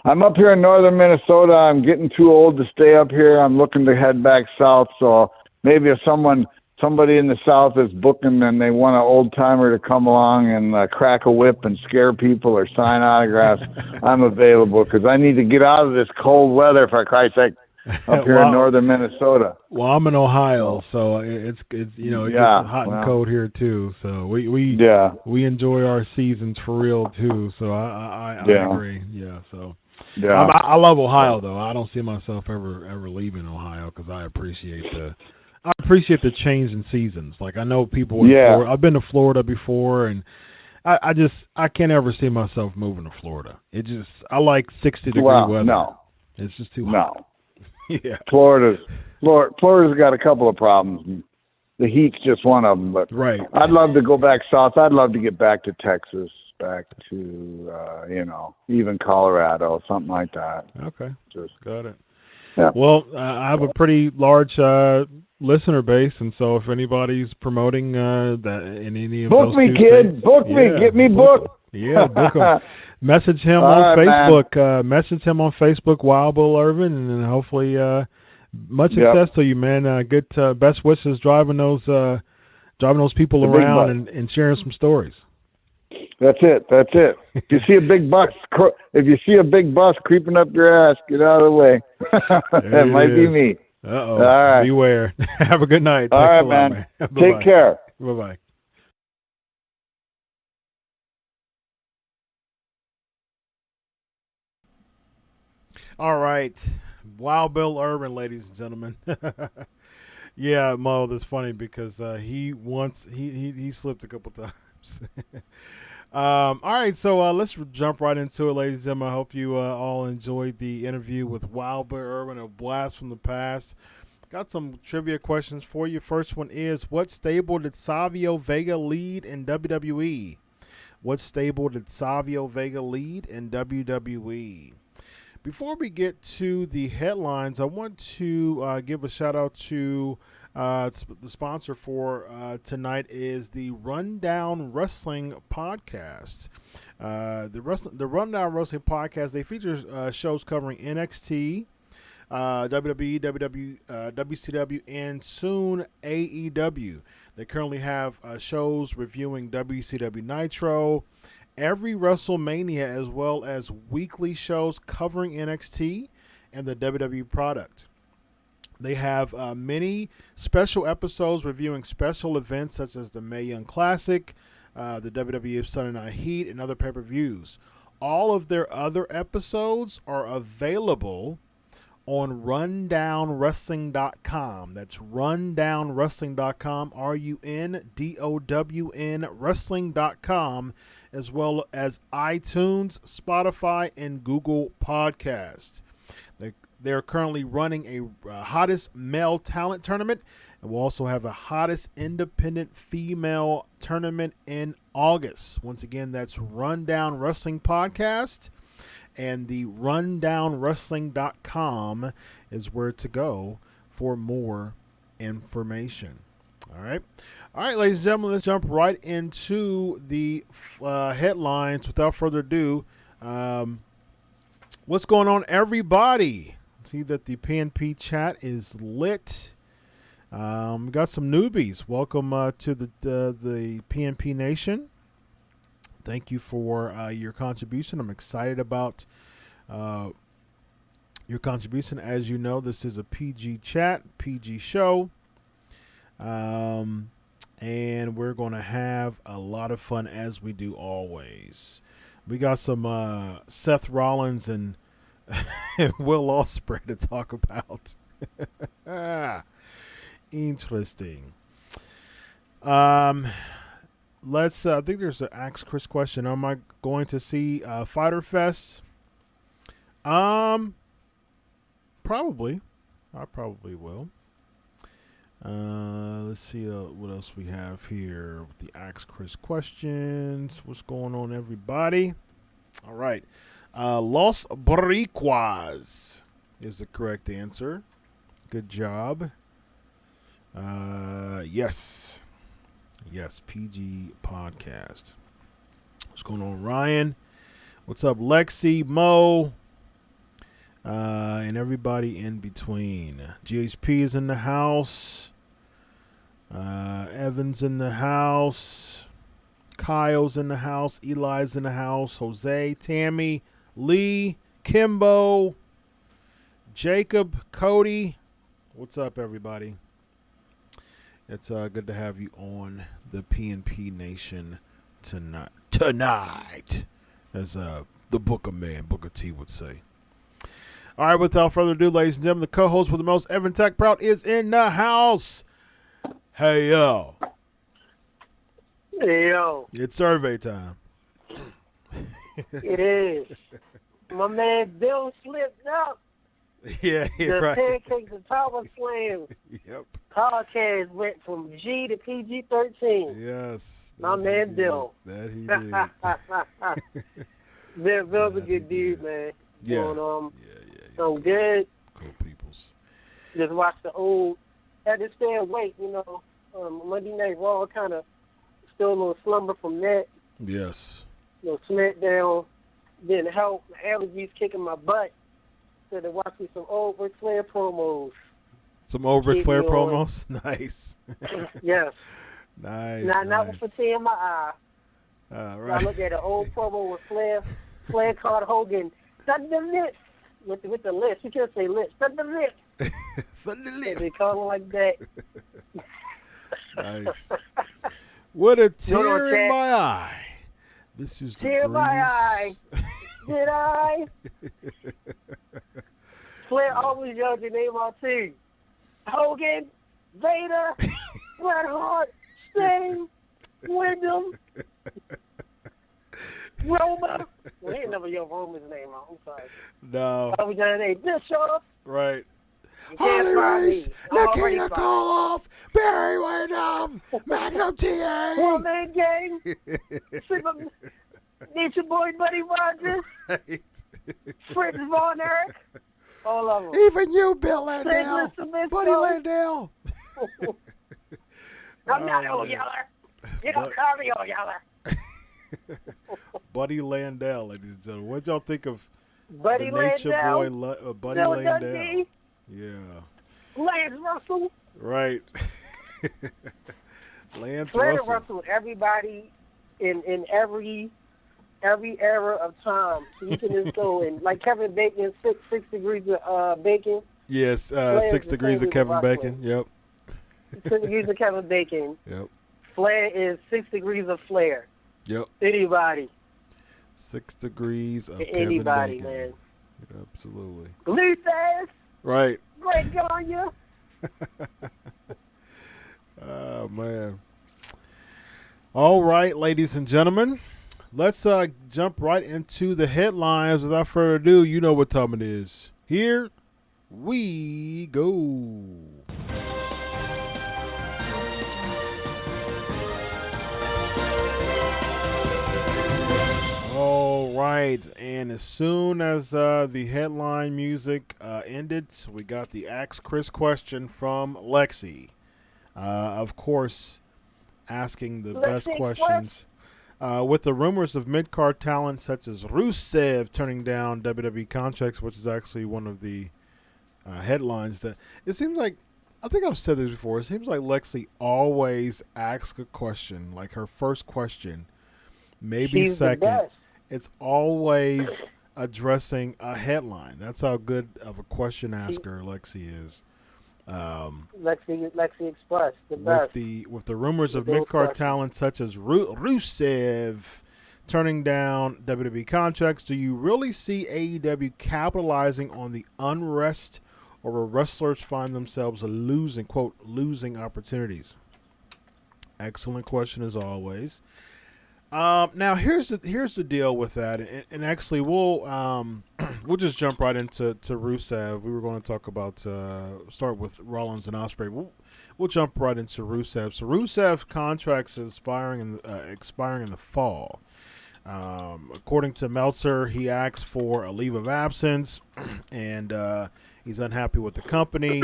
I'm up here in northern Minnesota. I'm getting too old to stay up here. I'm looking to head back south. So maybe if somebody in the south is booking and they want an old timer to come along and crack a whip and scare people or sign autographs, I'm available because I need to get out of this cold weather, for Christ's sake. up here in northern Minnesota. Well, I'm in Ohio, so it's it gets hot and cold here too. So we enjoy our seasons for real too. So I agree. Yeah. So I love Ohio though. I don't see myself ever leaving Ohio because I appreciate the change in seasons. Like I know people in Florida. I've been to Florida before, and I can't ever see myself moving to Florida. I like 60-degree weather. No, it's just too hot. Yeah, Florida's got a couple of problems. The heat's just one of them. But right, I'd love to go back south. I'd love to get back to Texas, back to even Colorado, something like that. Okay, got it. Yeah. Well, I have a pretty large listener base, and so if anybody's promoting that in any of those me, kid. Book me. Get me booked. Yeah, book him. Message him on Facebook. Message him on Facebook, Wild Bill Irwin, and then hopefully much success to you, man. Good best wishes driving those people around and sharing some stories. That's it. If you see a big bus creeping up your ass, get out of the way. That might be me. Uh-oh. All right. Beware. Have a good night. All right, man. Take care. Bye-bye. All right. Wild Bill Irwin, ladies and gentlemen. Yeah, Mo, that's funny because he slipped a couple times. All right, so let's jump right into it, ladies and gentlemen. I hope you all enjoyed the interview with Wild Bill Irwin, a blast from the past. Got some trivia questions for you. First one is, what stable did Savio Vega lead in WWE? What stable did Savio Vega lead in WWE? Before we get to the headlines, I want to give a shout out to the sponsor for tonight is the Rundown Wrestling Podcast. The Rundown Wrestling Podcast, they feature shows covering NXT, WWE, WCW, and soon AEW. They currently have shows reviewing WCW Nitro, every WrestleMania, as well as weekly shows covering NXT and the WWE product. They have many special episodes reviewing special events such as the Mae Young Classic, the WWE Sunday Night Heat, and other pay-per-views. All of their other episodes are available on rundownwrestling.com. That's rundownwrestling.com, RUNDOWN wrestling.com, as well as iTunes, Spotify, and Google Podcasts. They're currently running a hottest male talent tournament, and we'll also have a hottest independent female tournament in August. Once again, that's Rundown Wrestling Podcast, and the rundownwrestling.com is where to go for more information. All right, ladies and gentlemen, let's jump right into the headlines. Without further ado, what's going on, everybody? See that the PNP chat is lit. We got some newbies. Welcome to the PNP Nation. Thank you for your contribution. I'm excited about your contribution. As you know, this is a PG chat, PG show. And we're going to have a lot of fun as we do always. We got some Seth Rollins and Will Ospreay to talk about. Interesting. Let's. I think there's an Ask Chris question. Am I going to see Fighter Fest? Probably. I probably will. Let's see what else we have here with the Ask Chris questions. What's going on, everybody? All right. Los Boricuas is the correct answer. Good job. Yes, PG podcast. What's going on, Ryan? What's up, Lexi, Mo, and everybody in between? GHP is in the house. Evan's in the house. Kyle's in the house. Eli's in the house. Jose, Tammy, Lee, Kimbo, Jacob, Cody. What's up, everybody? It's good to have you on the PNP Nation tonight, as the Booker Man, Booker T would say. All right, without further ado, ladies and gentlemen, the co-host with the most, Evan Tech Proud, is in the house. Hey, yo. Hey, yo. It's survey time. It is. My man Bill slipped up. Yeah, right. The Pancakes and Powerslams Yep. podcast went from G to PG-13. Yes. My man Bill. That he did. Bill's a good dude, man. Yeah. Doing, yeah. Good. Cool peoples. Just watch the old. Had to stay awake, Monday Night Raw kind of still a little slumber from that. Yes. SmackDown didn't help. My allergies kicking my butt. So to watch me some old Ric Flair promos. Some old Ric Flair promos? Nice. Yes. Nice. Not with fatigue in my eye. Right. I looked at an old promo with Flair. Flair called Hogan, Thunder Lips. With the lips. You can't say lips. Thunder Lips. Thunder Lips. They call him like that. Nice. What a tear in my eye. This is the tear in my eye. Did I? Flair always yelled your name out too. Hogan, Vader, Bret Hart, Sting, Wyndham, Roma. Well, he never yelled Roman's name out. I'm sorry. No. Always yelled his name. Bishop. Right. You can't Harley find Race, me. Nikita Koloff, Barry Windham, Magnum TA. One man gang. Nature Boy Buddy Rogers. Right. Fritz Von Erich. All of them. Even you, Bill Landau. Buddy Landau. I'm not old yeller. You don't call me old yeller. Buddy Landau, ladies and gentlemen. What y'all think of Buddy the Nature Landau, Boy, Buddy Bill Landau? Dundee, Yeah. Lance Russell. Right. Lance Flair Russell. wrestled everybody in every era of time. So you can just go and like Kevin Bacon, six degrees of bacon. Yes, 6 degrees of Kevin Bacon. Yep. 6 degrees of Kevin Bacon. Yep. Flair is 6 degrees of Flair. Yep. Anybody. 6 degrees of anybody, Kevin Bacon. Man. Absolutely. Luther. Right. Great Gagne. Oh, man. All right, ladies and gentlemen. Let's jump right into the headlines. Without further ado, you know what time it is. Here we go. All right, and as soon as the headline music ended, we got the Ask Chris question from Lexi. Of course, asking the best questions. With the rumors of mid-card talent such as Rusev turning down WWE contracts, which is actually one of the headlines, that it seems like, I think I've said this before, it seems like Lexi always asks a question, like her first question, maybe She's second. It's always addressing a headline. That's how good of a question asker Lexi is. Lexi Express, the best. With the rumors of mid-card talent such as Rusev turning down WWE contracts, do you really see AEW capitalizing on the unrest, or will wrestlers find themselves losing opportunities? Excellent question as always. Now here's the deal with that, and actually we'll just jump right into Rusev. We were going to talk about start with Rollins and Ospreay. We'll jump right into Rusev. So Rusev's contract's expiring in the fall. According to Meltzer, he asked for a leave of absence, and he's unhappy with the company,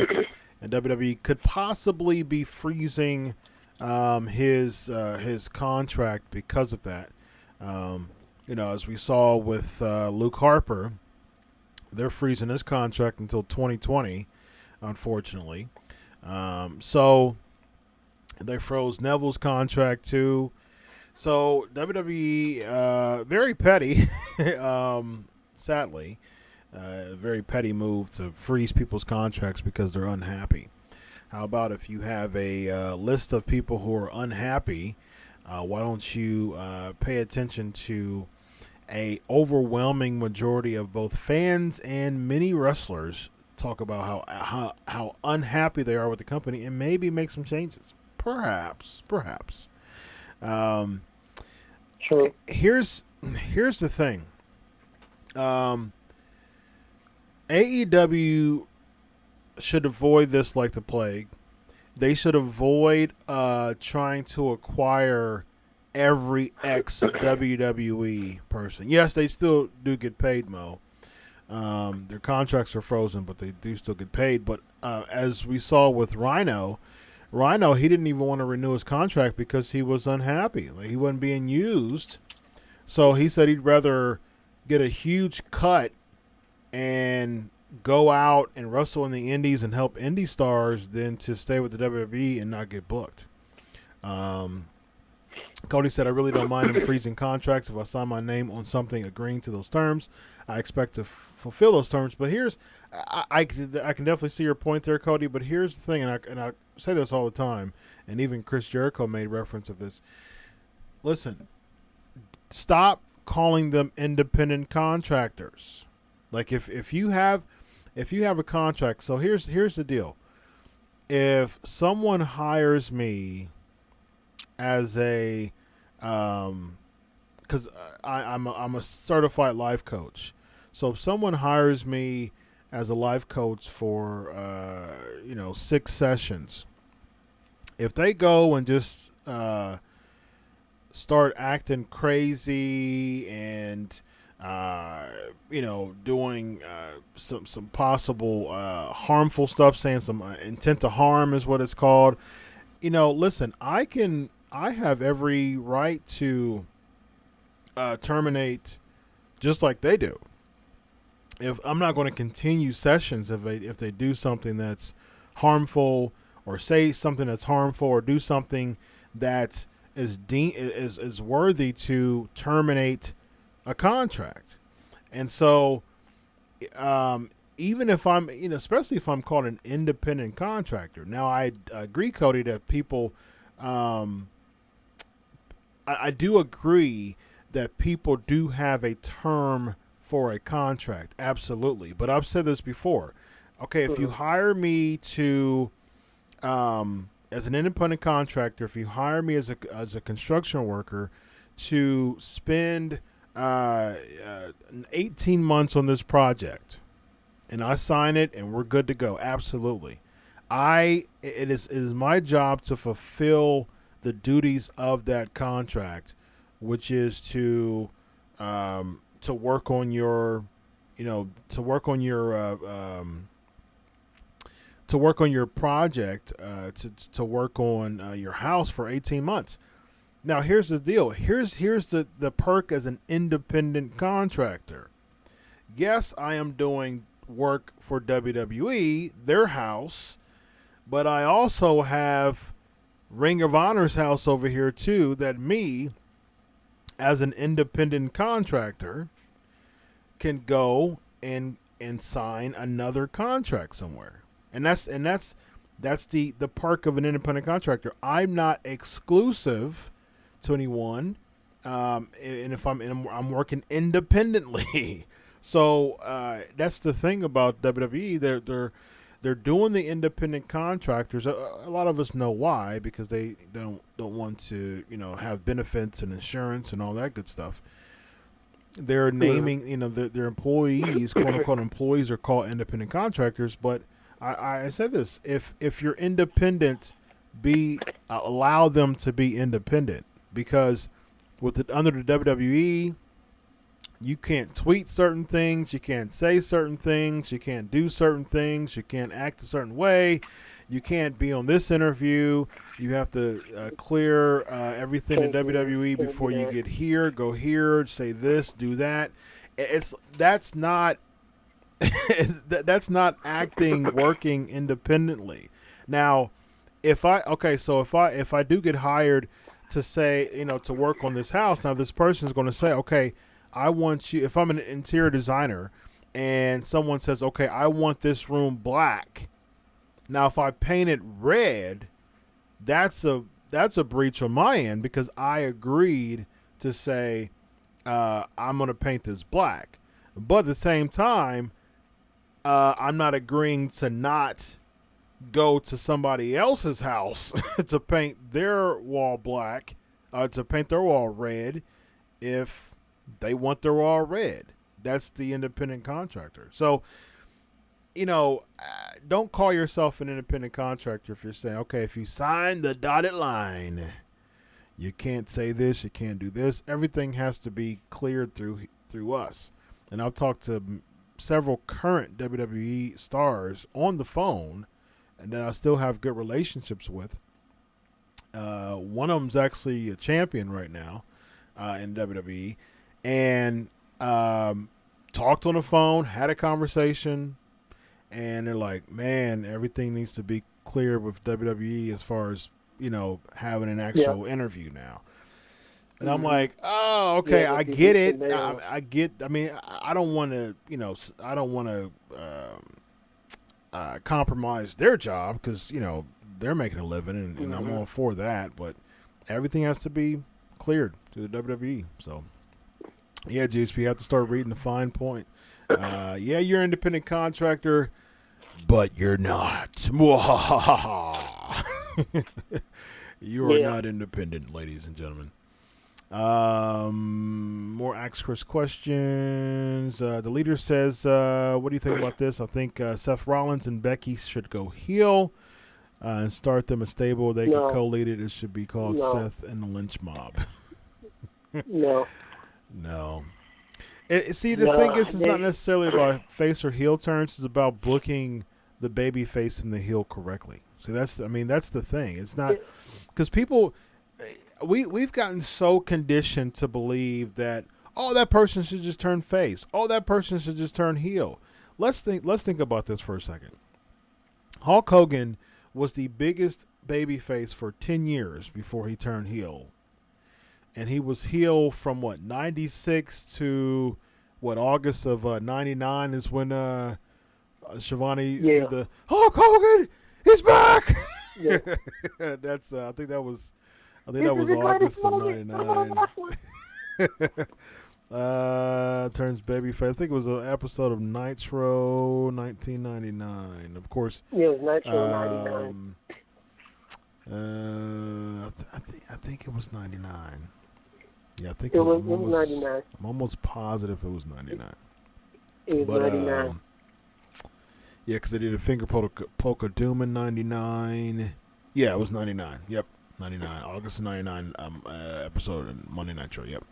and WWE could possibly be freezing his contract because of that. As we saw with Luke Harper, they're freezing his contract until 2020, unfortunately. So they froze Neville's contract too. So WWE, very petty, sadly, A very petty move to freeze people's contracts because they're unhappy. How about if you have a list of people who are unhappy? Why don't you pay attention to a overwhelming majority of both fans and many wrestlers talk about how unhappy they are with the company and maybe make some changes. Perhaps. True. Here's the thing. AEW should avoid this like the plague. They should avoid trying to acquire every ex-WWE person. Yes, they still do get paid, Mo. Their contracts are frozen, but they do still get paid. But as we saw with Rhino, he didn't even want to renew his contract because he was unhappy. Like, he wasn't being used. So he said he'd rather get a huge cut and go out and wrestle in the indies and help indie stars than to stay with the WWE and not get booked. Cody said, I really don't mind him freezing contracts. If I sign my name on something agreeing to those terms, I expect to fulfill those terms. But here's, I can definitely see your point there, Cody, but here's the thing, and I say this all the time, and even Chris Jericho made reference of this. Listen, stop calling them independent contractors. Like if you have a contract, so here's the deal. If someone hires me as a because I'm a certified life coach, so if someone hires me as a life coach for 6 sessions, if they go and just start acting crazy and doing some possible harmful stuff, saying some intent to harm is what it's called. Listen, I have every right to terminate just like they do. If I'm not going to continue sessions if they do something that's harmful or say something that's harmful or do something that is worthy to terminate a contract. And so even if I'm, especially if I'm called an independent contractor. Now, I agree, Cody, that people, I do agree that people do have a term for a contract. Absolutely. But I've said this before. Okay, if you hire me to, as an independent contractor, if you hire me as a construction worker to spend 18 months on this project, and I sign it and we're good to go. Absolutely. It is my job to fulfill the duties of that contract, which is to work on your project, to work on your house for 18 months. Now, here's the deal. Here's the perk as an independent contractor. Yes, I am doing work for WWE, their house, but I also have Ring of Honor's house over here too, that me, as an independent contractor, can go and sign another contract somewhere. And that's the perk of an independent contractor. I'm not exclusive to anyone, and if I'm working independently. So that's the thing about WWE. They're doing the independent contractors. A lot of us know why, because they don't want to have benefits and insurance and all that good stuff. They're naming their employees, quote unquote employees, are called independent contractors. But I said this: if you're independent, allow them to be independent, because under the WWE, you can't tweet certain things, you can't say certain things, you can't do certain things, you can't act a certain way, you can't be on this interview, you have to clear everything in WWE before you get here, go here, say this, do that. That's not that's not acting, working independently. Now, if I do get hired to say, to work on this house, now this person is going to say, okay, I want you, if I'm an interior designer and someone says, okay, I want this room black. Now, if I paint it red, that's a breach on my end because I agreed to say I'm going to paint this black. But at the same time, I'm not agreeing to not go to somebody else's house to paint their wall black, to paint their wall red if they want their wall red. That's the independent contractor. So, don't call yourself an independent contractor if you're saying, okay, if you sign the dotted line, you can't say this, you can't do this. Everything has to be cleared through us. And I've talked to several current WWE stars on the phone and that I still have good relationships with. One of them's actually a champion right now in WWE. And talked on the phone, had a conversation, and they're like, man, everything needs to be clear with WWE as far as, having an actual interview now. And I'm like, oh, okay, I get it. I don't want to, compromise their job because, they're making a living and I'm all for that. But everything has to be cleared to the WWE. So, yeah, GSP, you have to start reading the fine point. Yeah, you're an independent contractor, but you're not. You are not independent, ladies and gentlemen. More Ask Chris questions. The leader says, what do you think about this? I think Seth Rollins and Becky should go heel and start them a stable. They can co-lead it. It should be called Seth and the Lynch Mob. No. See, the thing is, it's not necessarily about face or heel turns. It's about booking the baby face and the heel correctly. So that's the thing. It's not because people, we've gotten so conditioned to believe that, oh, that person should just turn face. Oh, that person should just turn heel. Let's think about this for a second. Hulk Hogan was the biggest baby face for 10 years before he turned heel. And he was heel from 96 to August of 99 is when Shivani did the Hulk Hogan, he's back. Yeah. That's I think that was August of 99. Turns babyface. I think it was an episode of Nitro 1999. Of course. Yeah, it was Nitro 99. I think it was 99. Yeah, I think it was 99. I'm almost positive it was 99. It was 99. Yeah, because they did a finger polka doom in 99. Yeah, it was 99. Yep, 99. August of 99 episode in Monday Nitro. Yep.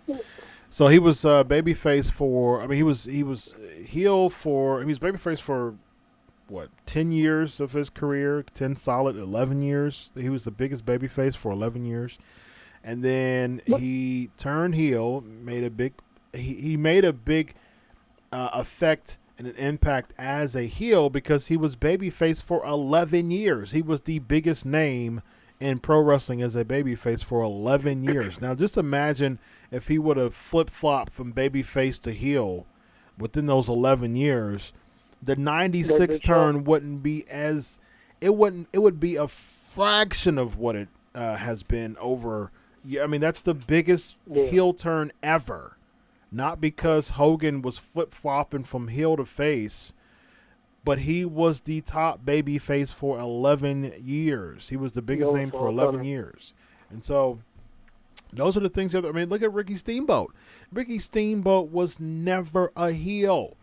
So he was babyface for. I mean, he was heel for. He was babyface for 10 years of his career. 10 solid 11 years. He was the biggest babyface for 11 years. And then he turned heel, made a big effect and an impact as a heel because he was babyface for 11 years. He was the biggest name in pro wrestling as a babyface for 11 years. Now, just imagine if he would have flip-flopped from babyface to heel within those 11 years. The 96 turn wouldn't be as it would be a fraction of what it has been over. Yeah, I mean, that's the biggest heel turn ever. Not because Hogan was flip-flopping from heel to face, but he was the top baby face for 11 years. He was the biggest name for 11 years. And so those are the things that, I mean, look at Ricky Steamboat. Ricky Steamboat was never a heel.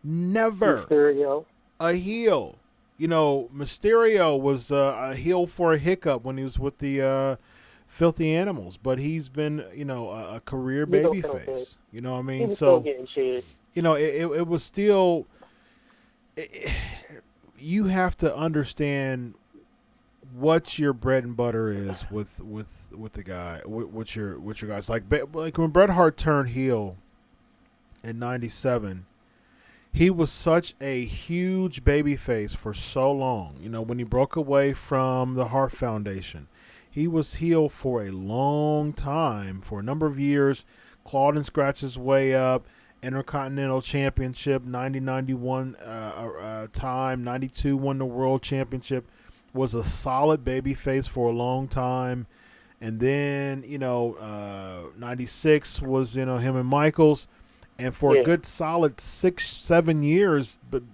Never Mysterio. A heel. Mysterio was a heel for a hiccup when he was with the Filthy Animals, but he's been, a career babyface. You know what I mean? So, it was still. You have to understand what your bread and butter is with the guy, with your guys. Like when Bret Hart turned heel in '97, he was such a huge babyface for so long. When he broke away from the Hart Foundation. He was heel for a long time, for a number of years, clawed and scratched his way up, Intercontinental Championship, 90-91 time, 92 won the World Championship, was a solid babyface for a long time. And then, 96 was, him and Michaels. And for a good solid 6-7 years, but,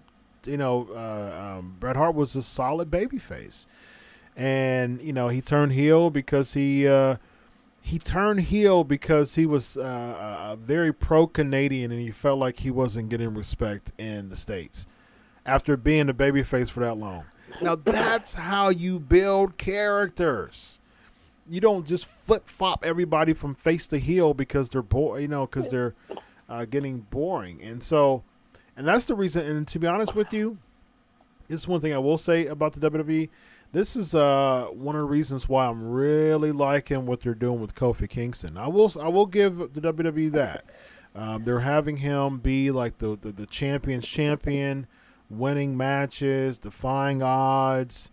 Bret Hart was a solid babyface. And, he turned heel because he was very pro-Canadian, and he felt like he wasn't getting respect in the States after being a babyface for that long. Now, that's how you build characters. You don't just flip-flop everybody from face to heel because they're because they're getting boring. And that's the reason. And to be honest with you, this is one thing I will say about the WWE. This is one of the reasons why I'm really liking what they're doing with Kofi Kingston. I will give the WWE that. They're having him be like the champion's champion, winning matches, defying odds.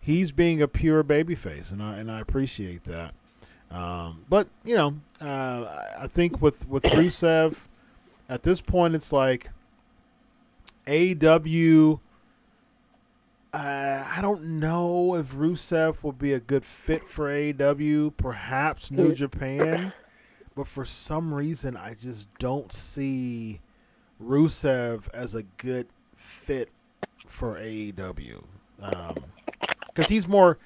He's being a pure babyface, and I appreciate that. But I think with Rusev, at this point, it's like AEW. I don't know if Rusev will be a good fit for AEW, perhaps New Japan, but for some reason I just don't see Rusev as a good fit for AEW. Because he's more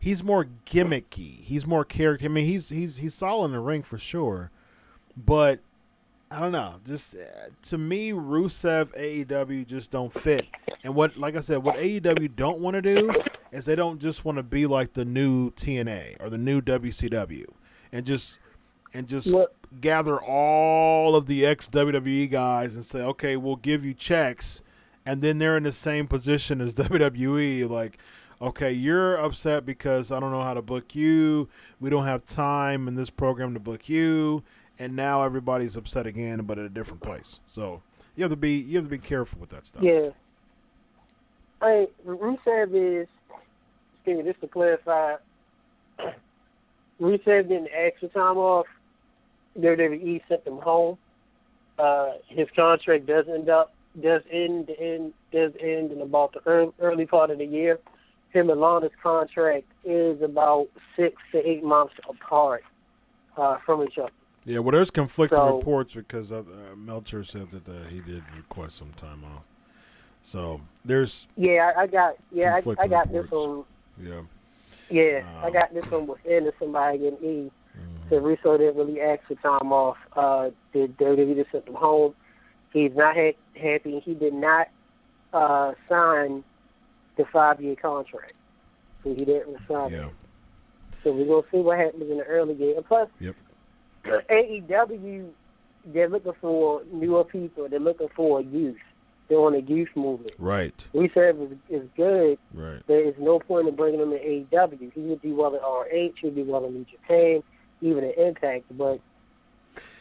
gimmicky. He's more character. I mean, he's solid in the ring for sure, but I don't know. Just to me, Rusev, AEW just don't fit. And like I said, what AEW don't want to do is they don't just want to be like the new TNA or the new WCW, and just gather all of the ex-WWE guys and say, okay, we'll give you checks, and then they're in the same position as WWE, like, okay, you're upset because I don't know how to book you. We don't have time in this program to book you. And now everybody's upset again, but at a different place. So you have to be careful with that stuff. Yeah. Rusev is, just to clarify, Rusev didn't ask for time off. WWE sent him home. His contract does end in about the early part of the year. Him and Lana's contract is about 6 to 8 months apart from each other. Yeah, well, there's conflicting reports because Meltzer said that he did request some time off. So there's I got reports. this one. Yeah, I got this one within somebody and me. So Russo didn't really ask for time off. The WWE just sent him home. He's not happy. He did not sign the 5-year contract, so he didn't sign it. So we're gonna see what happens in the early game. And plus, AEW, they're looking for newer people. They're looking for youth. They're on a youth movement. Right. Rusev is good. Right. There is no point in bringing him to AEW. He would do well at RH. He would do well in New Japan, even at Impact. But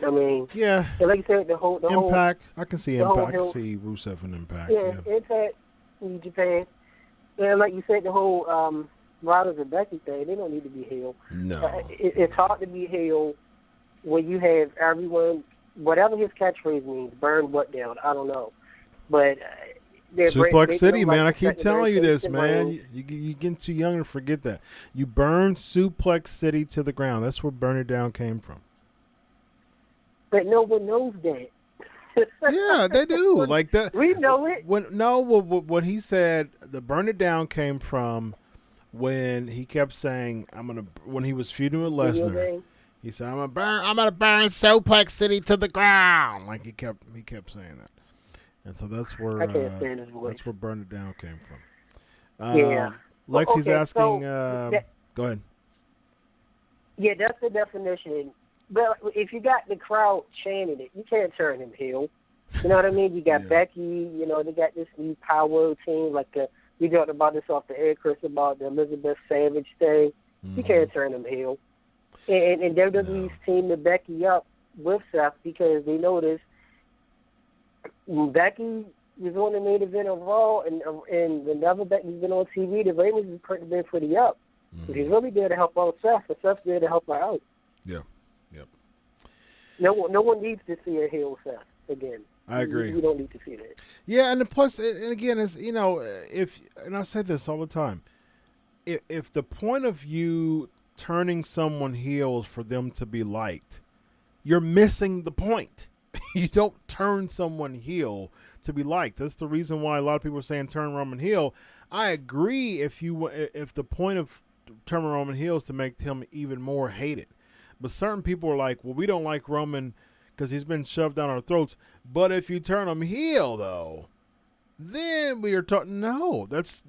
I mean, and like you said, the whole Impact. I can see Impact. I can see Rusev in Impact. Yeah, Impact, New Japan, and like you said, the whole Riders and Becky thing. They don't need to be heel. No. It's hard to be heel when you have everyone, whatever his catchphrase means, burn what down? I don't know. But Suplex City, man. I keep telling you this, man. You're getting too young to forget that. You burned Suplex City to the ground. That's where Burn It Down came from. But no one knows that. Yeah, they do. Like that. We know it. What he said, the Burn It Down came from when he kept saying, when he was feuding with Lesnar. He said, I'm gonna burn Suplex City to the ground. Like he kept saying that. And so that's where that's where Burn It Down came from. Lexi's asking. Go ahead. Yeah, that's the definition. But if you got the crowd chanting it, you can't turn him heel. You know what I mean? You got Becky. You know, they got this new power team. Like we talked about this off the air, Chris, about the Elizabeth Savage thing. You can't turn him heel. And WWE's teamed Becky up with Seth because they noticed Becky was on the main event of Raw, and whenever Becky's been on TV, the ratings have been pretty up. So she's really there to help out Seth, and Seth's there to help her out. Yeah. Yep. No one needs to see a heel Seth again. I agree. You don't need to see that. Yeah, and plus, and again, is and I say this all the time, if the point of you turning someone heel is for them to be liked, you're missing the point. You don't turn someone heel to be liked. That's the reason why a lot of people are saying turn Roman heel. I agree if the point of turning Roman heel is to make him even more hated. But certain people are like, well, we don't like Roman because he's been shoved down our throats. But if you turn him heel, though, then we are talking. No, that's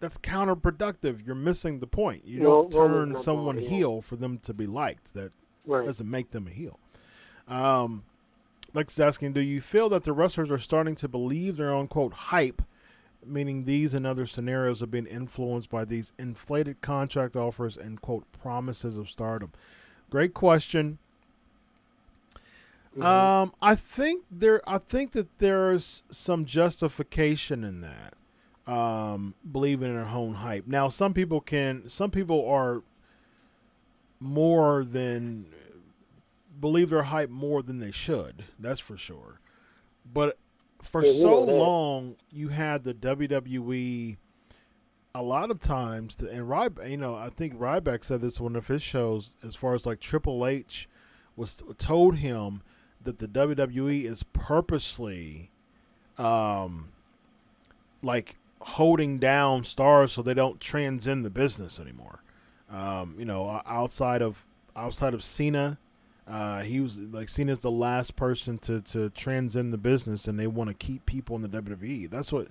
counterproductive. You're missing the point. You don't turn someone heel for them to be liked. That doesn't make them a heel. Lex is asking, do you feel that the wrestlers are starting to believe their own, quote, hype, meaning these and other scenarios are being influenced by these inflated contract offers and, quote, promises of stardom? Great question. Mm-hmm. I think that there's some justification in that. Believing in their own hype. Now, some people are more than believe their hype more than they should. That's for sure. But for so long, you had the WWE a lot of times, and I think Ryback said this in one of his shows, as far as like Triple H was told him that the WWE is purposely, like holding down stars so they don't transcend the business anymore. Outside of Cena. He was like seen as the last person to transcend the business, and they want to keep people in the WWE. That's what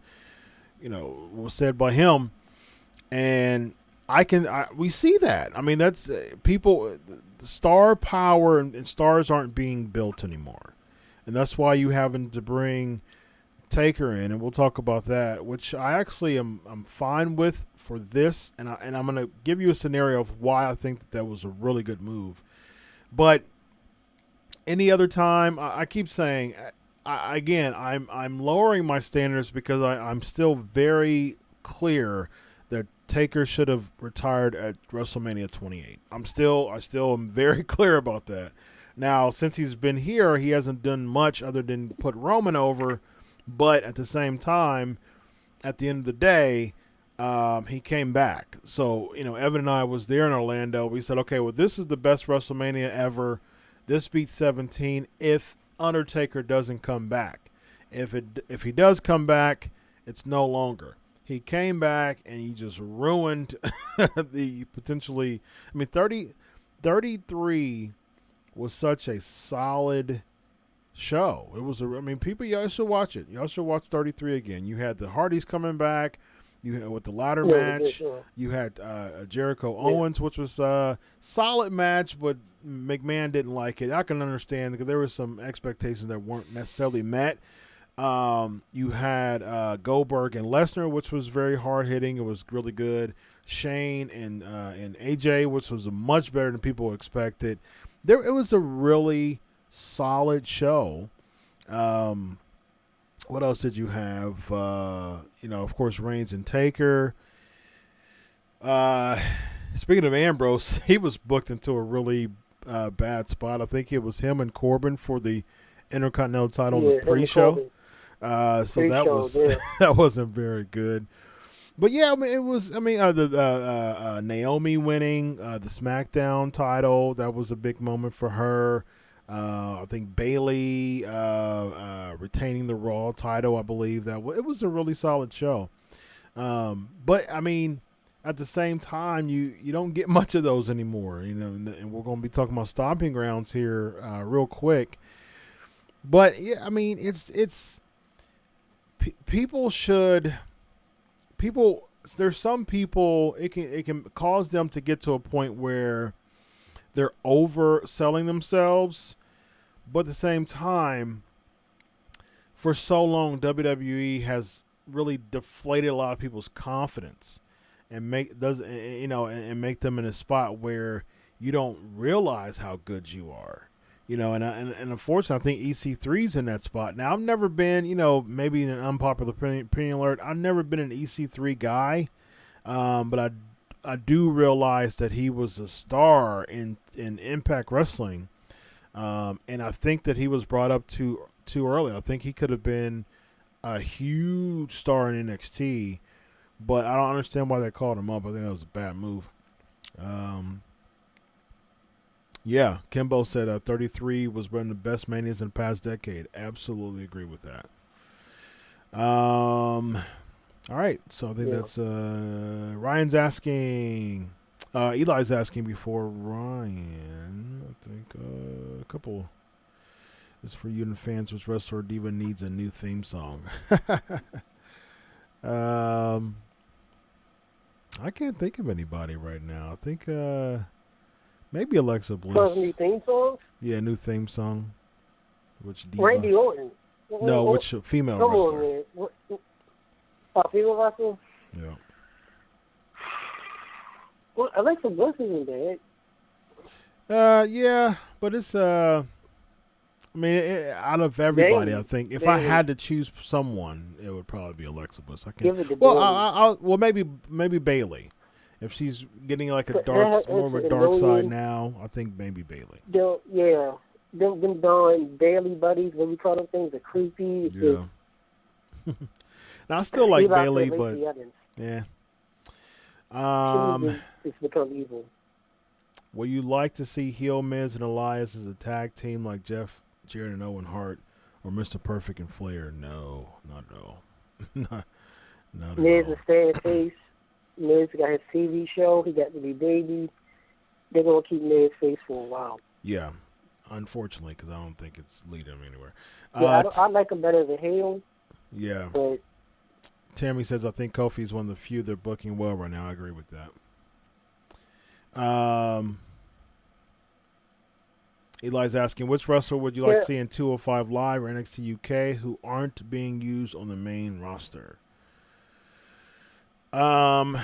was said by him, and we see that. I mean, that's people. The star power and stars aren't being built anymore, and that's why you having to bring Taker in, and we'll talk about that, which I actually I'm fine with for this, and I'm going to give you a scenario of why I think that was a really good move, but. Any other time, I keep saying, I'm lowering my standards because I'm still very clear that Taker should have retired at WrestleMania 28. I still am very clear about that. Now, since he's been here, he hasn't done much other than put Roman over, but at the same time, at the end of the day, he came back. So, Evan and I was there in Orlando. We said, okay, well, this is the best WrestleMania ever. This beats 17 if Undertaker doesn't come back. If he does come back, it's no longer. He came back and he just ruined the potentially. I mean, 33 was such a solid show. It was. People, y'all should watch it. Y'all should watch 33 again. You had the Hardys coming back. You had with the ladder match. You had Jericho Owens, which was a solid match, but McMahon didn't like it. I can understand because there were some expectations that weren't necessarily met. You had Goldberg and Lesnar, which was very hard hitting. It was really good. Shane and AJ, which was much better than people expected. It was a really solid show. What else did you have? Of course, Reigns and Taker. Speaking of Ambrose, he was booked into a really bad spot. I think it was him and Corbin for the Intercontinental title in the pre-show. That wasn't very good. But yeah, it was. Naomi winning the SmackDown title, that was a big moment for her. I think Bayley retaining the Raw title, I believe it was a really solid show. But at the same time, you don't get much of those anymore, and we're going to be talking about Stomping Grounds here real quick. But yeah, it's people. There's some people it can cause them to get to a point where they're overselling themselves, but at the same time, for so long, WWE has really deflated a lot of people's confidence and make them in a spot where you don't realize how good you are, and unfortunately, I think EC3's in that spot. Now, I've never been, maybe an unpopular opinion alert, I've never been an EC3 guy, but I do realize that he was a star in Impact Wrestling, and I think that he was brought up too too early. I think he could have been a huge star in NXT, but I don't understand why they called him up. I think that was a bad move. Yeah, Kimbo said 33 was one of the best manias in the past decade. Absolutely agree with that. All right, so I think that's Ryan's asking. Eli's asking before Ryan. I think a couple. This is for you and fans. Which wrestler or diva needs a new theme song? I can't think of anybody right now. I think maybe Alexa Bliss. New theme songs? Yeah, new theme song. Which diva? Randy Orton. No, which female wrestler? Female wrestler? Yeah. Well, Alexa Bliss isn't bad. Yeah, but it's out of everybody, I think if I had to choose someone, it would probably be Alexa Bliss. I can't. Well, maybe Bayley. If she's getting like more of a dark side now, I think maybe Bayley. Yeah, them darn Bayley buddies, what we call them things, are creepy. Yeah. Now I still like Bayley, but yeah. It's become evil. Would you like to see Heel Miz and Elias as a tag team like Jeff Jarrett and Owen Hart or Mr. Perfect and Flair? No, not at all. not at Miz all. is staying face. Miz got his TV show. He got to be baby. They're going to keep Miz face for a while. Yeah, unfortunately, because I don't think it's leading him anywhere. Yeah, I like him better than Hale. Yeah. But Tammy says, I think Kofi's one of the few they're booking well right now. I agree with that. Eli's asking, which wrestler would you like to see in 205 Live or NXT UK who aren't being used on the main roster? I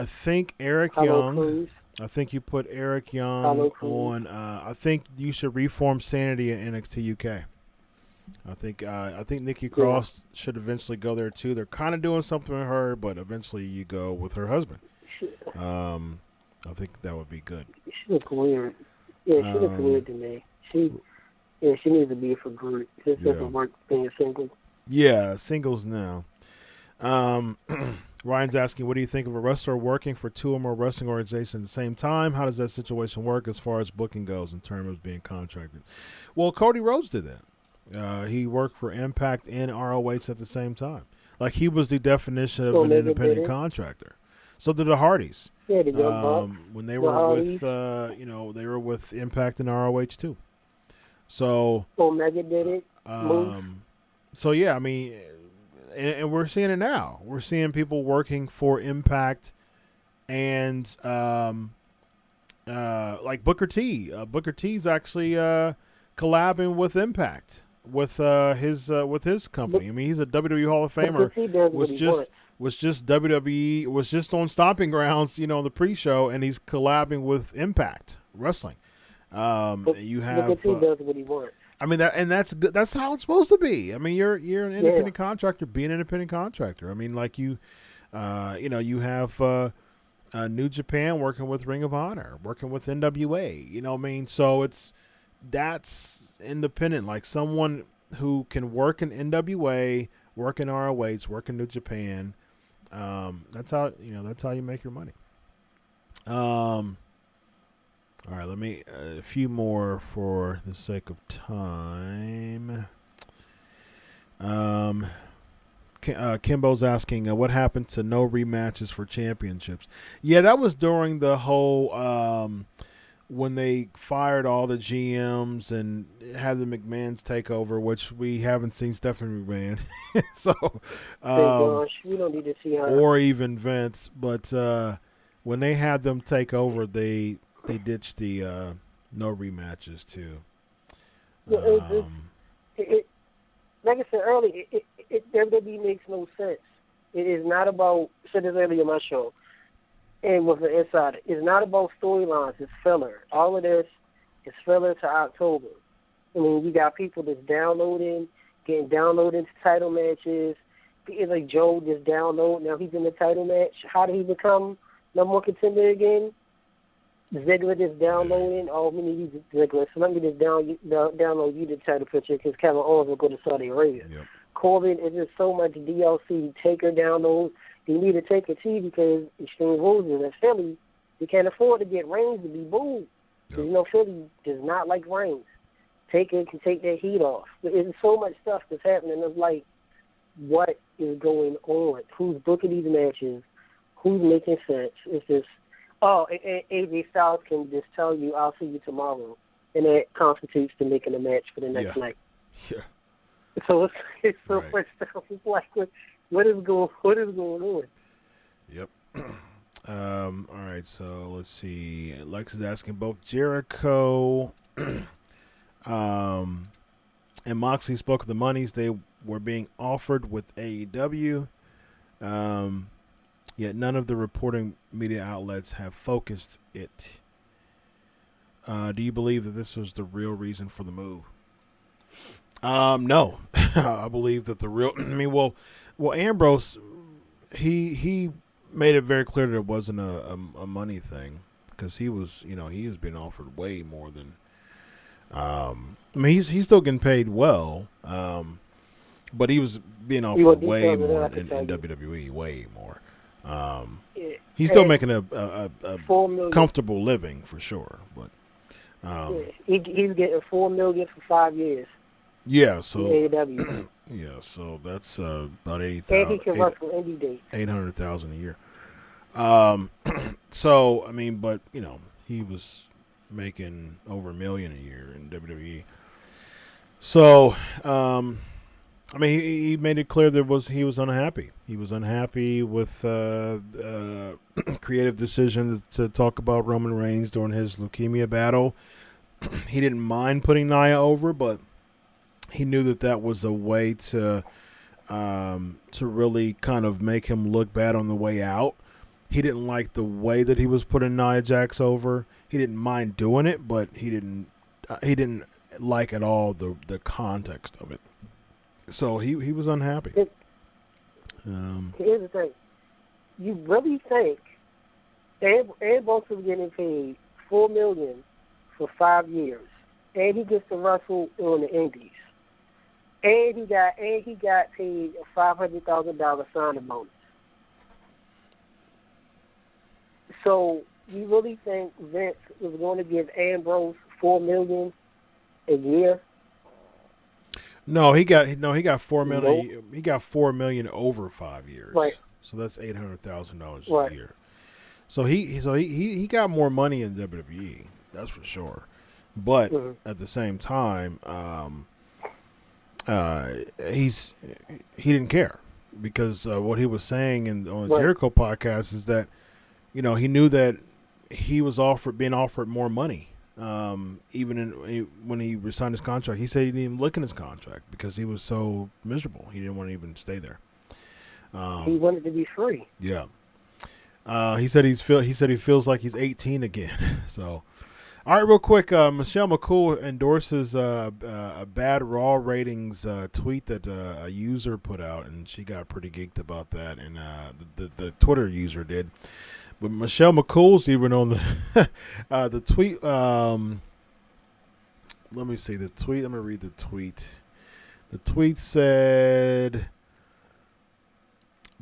think Eric Young. Cruz. I think you put Eric Young on. I think you should reform Sanity in NXT UK. I think Nikki Cross should eventually go there too. They're kind of doing something with her, but eventually you go with her husband. I think that would be good. She looks weird. Yeah, she looks weird to me. She needs to be for group. This doesn't work being a single. Yeah, singles now. Ryan's asking, what do you think of a wrestler working for two or more wrestling organizations at the same time? How does that situation work as far as booking goes in terms of being contracted? Well, Cody Rhodes did that. He worked for Impact and ROH at the same time. Like, he was the definition of an independent contractor. So did the Hardys. Yeah, the Young Bucks. When they were with, they were with Impact and ROH too. So Omega did it. So yeah, I mean, and we're seeing it now. We're seeing people working for Impact, and like Booker T. Booker T's actually collabing with Impact with his company. I mean, he's a WWE Hall of Famer. Was just WWE was just on Stomping Grounds, the pre-show, and he's collabing with Impact Wrestling. You have Booker T does what he wants. I mean that's how it's supposed to be. I mean, you're an independent contractor, being an independent contractor. I mean, like you have New Japan working with Ring of Honor, working with NWA. You know what I mean? So that's independent. Like someone who can work in NWA, work in ROH, work in New Japan. That's how you make your money. All right, let me a few more for the sake of time. Kimbo's asking, what happened to no rematches for championships? Yeah, that was during the whole when they fired all the GMs and had the McMahons take over, which we haven't seen Stephanie McMahon. So, we don't need to see her. Or even Vince. But when they had them take over, they ditched the no rematches too. Like I said earlier, WWE makes no sense. It is not about, said this earlier in my show, and with the Insider, it's not about storylines, it's filler. All of this is filler to October. I mean, you got people that's getting downloaded into title matches. It's like Joe just download, now he's in the title match. How did he become number one contender again? Ziggler is downloading. Oh, we need you, Ziggler. So let me just download you the title picture because Kevin Owens will go to Saudi Arabia. Yep. Corbin is just so much DLC. Taker downloads. You need to take a T because Extreme Rules is in Philly. You can't afford to get Reigns to be booed. Yep. You know, Philly does not like Reigns. Taker can take that heat off. There's so much stuff that's happening. It's like, what is going on? Who's booking these matches? Who's making sense? It's just, and AJ Styles can just tell you, I'll see you tomorrow. And that constitutes to making a match for the next night. Yeah. So it's so much stuff. It's like, what is going on? Yep. All right, so let's see. Lex is asking both Jericho and Moxley spoke of the monies they were being offered with AEW. Yet none of the reporting media outlets have focused it. Do you believe that this was the real reason for the move? No. I believe that well, Ambrose, he made it very clear that it wasn't a money thing because he was, he has been offered way more than. He's still getting paid well, but he was being offered way more in WWE, way more. He's still making a comfortable living for sure, but he's getting $4 million for 5 years. Yeah, so AEW. Yeah, so that's about 80,000. And he can wrestle indie dates. 800,000 a year. So but he was making over $1 million a year in WWE. So he made it clear that he was unhappy. He was unhappy with creative decision to talk about Roman Reigns during his leukemia battle. He didn't mind putting Nia over, but he knew that was a way to really kind of make him look bad on the way out. He didn't like the way that he was putting Nia Jax over. He didn't mind doing it, but he didn't like at all the context of it. So he was unhappy. Here's the thing: you really think Ambrose was getting paid $4 million for 5 years, and he gets to wrestle on the Indies, and he got paid a $500,000 signing bonus. So you really think Vince was going to give Ambrose $4 million a year? No, he got $4 million. Nope. He got $4 million over 5 years. Right. So that's $800,000 a year. So he got more money in WWE. That's for sure. But at the same time, he didn't care because what he was saying on the Jericho podcast is that he knew that he was being offered more money. Even when he resigned his contract, he said he didn't even look in his contract because he was so miserable. He didn't want to even stay there. He wanted to be free. Yeah. He said he feels like he's 18 again. So, all right, real quick. Michelle McCool endorses a bad Raw ratings tweet that a user put out, and she got pretty geeked about that, and the Twitter user did. But Michelle McCool's even on the tweet. Let me see the tweet. Let me read the tweet. The tweet said,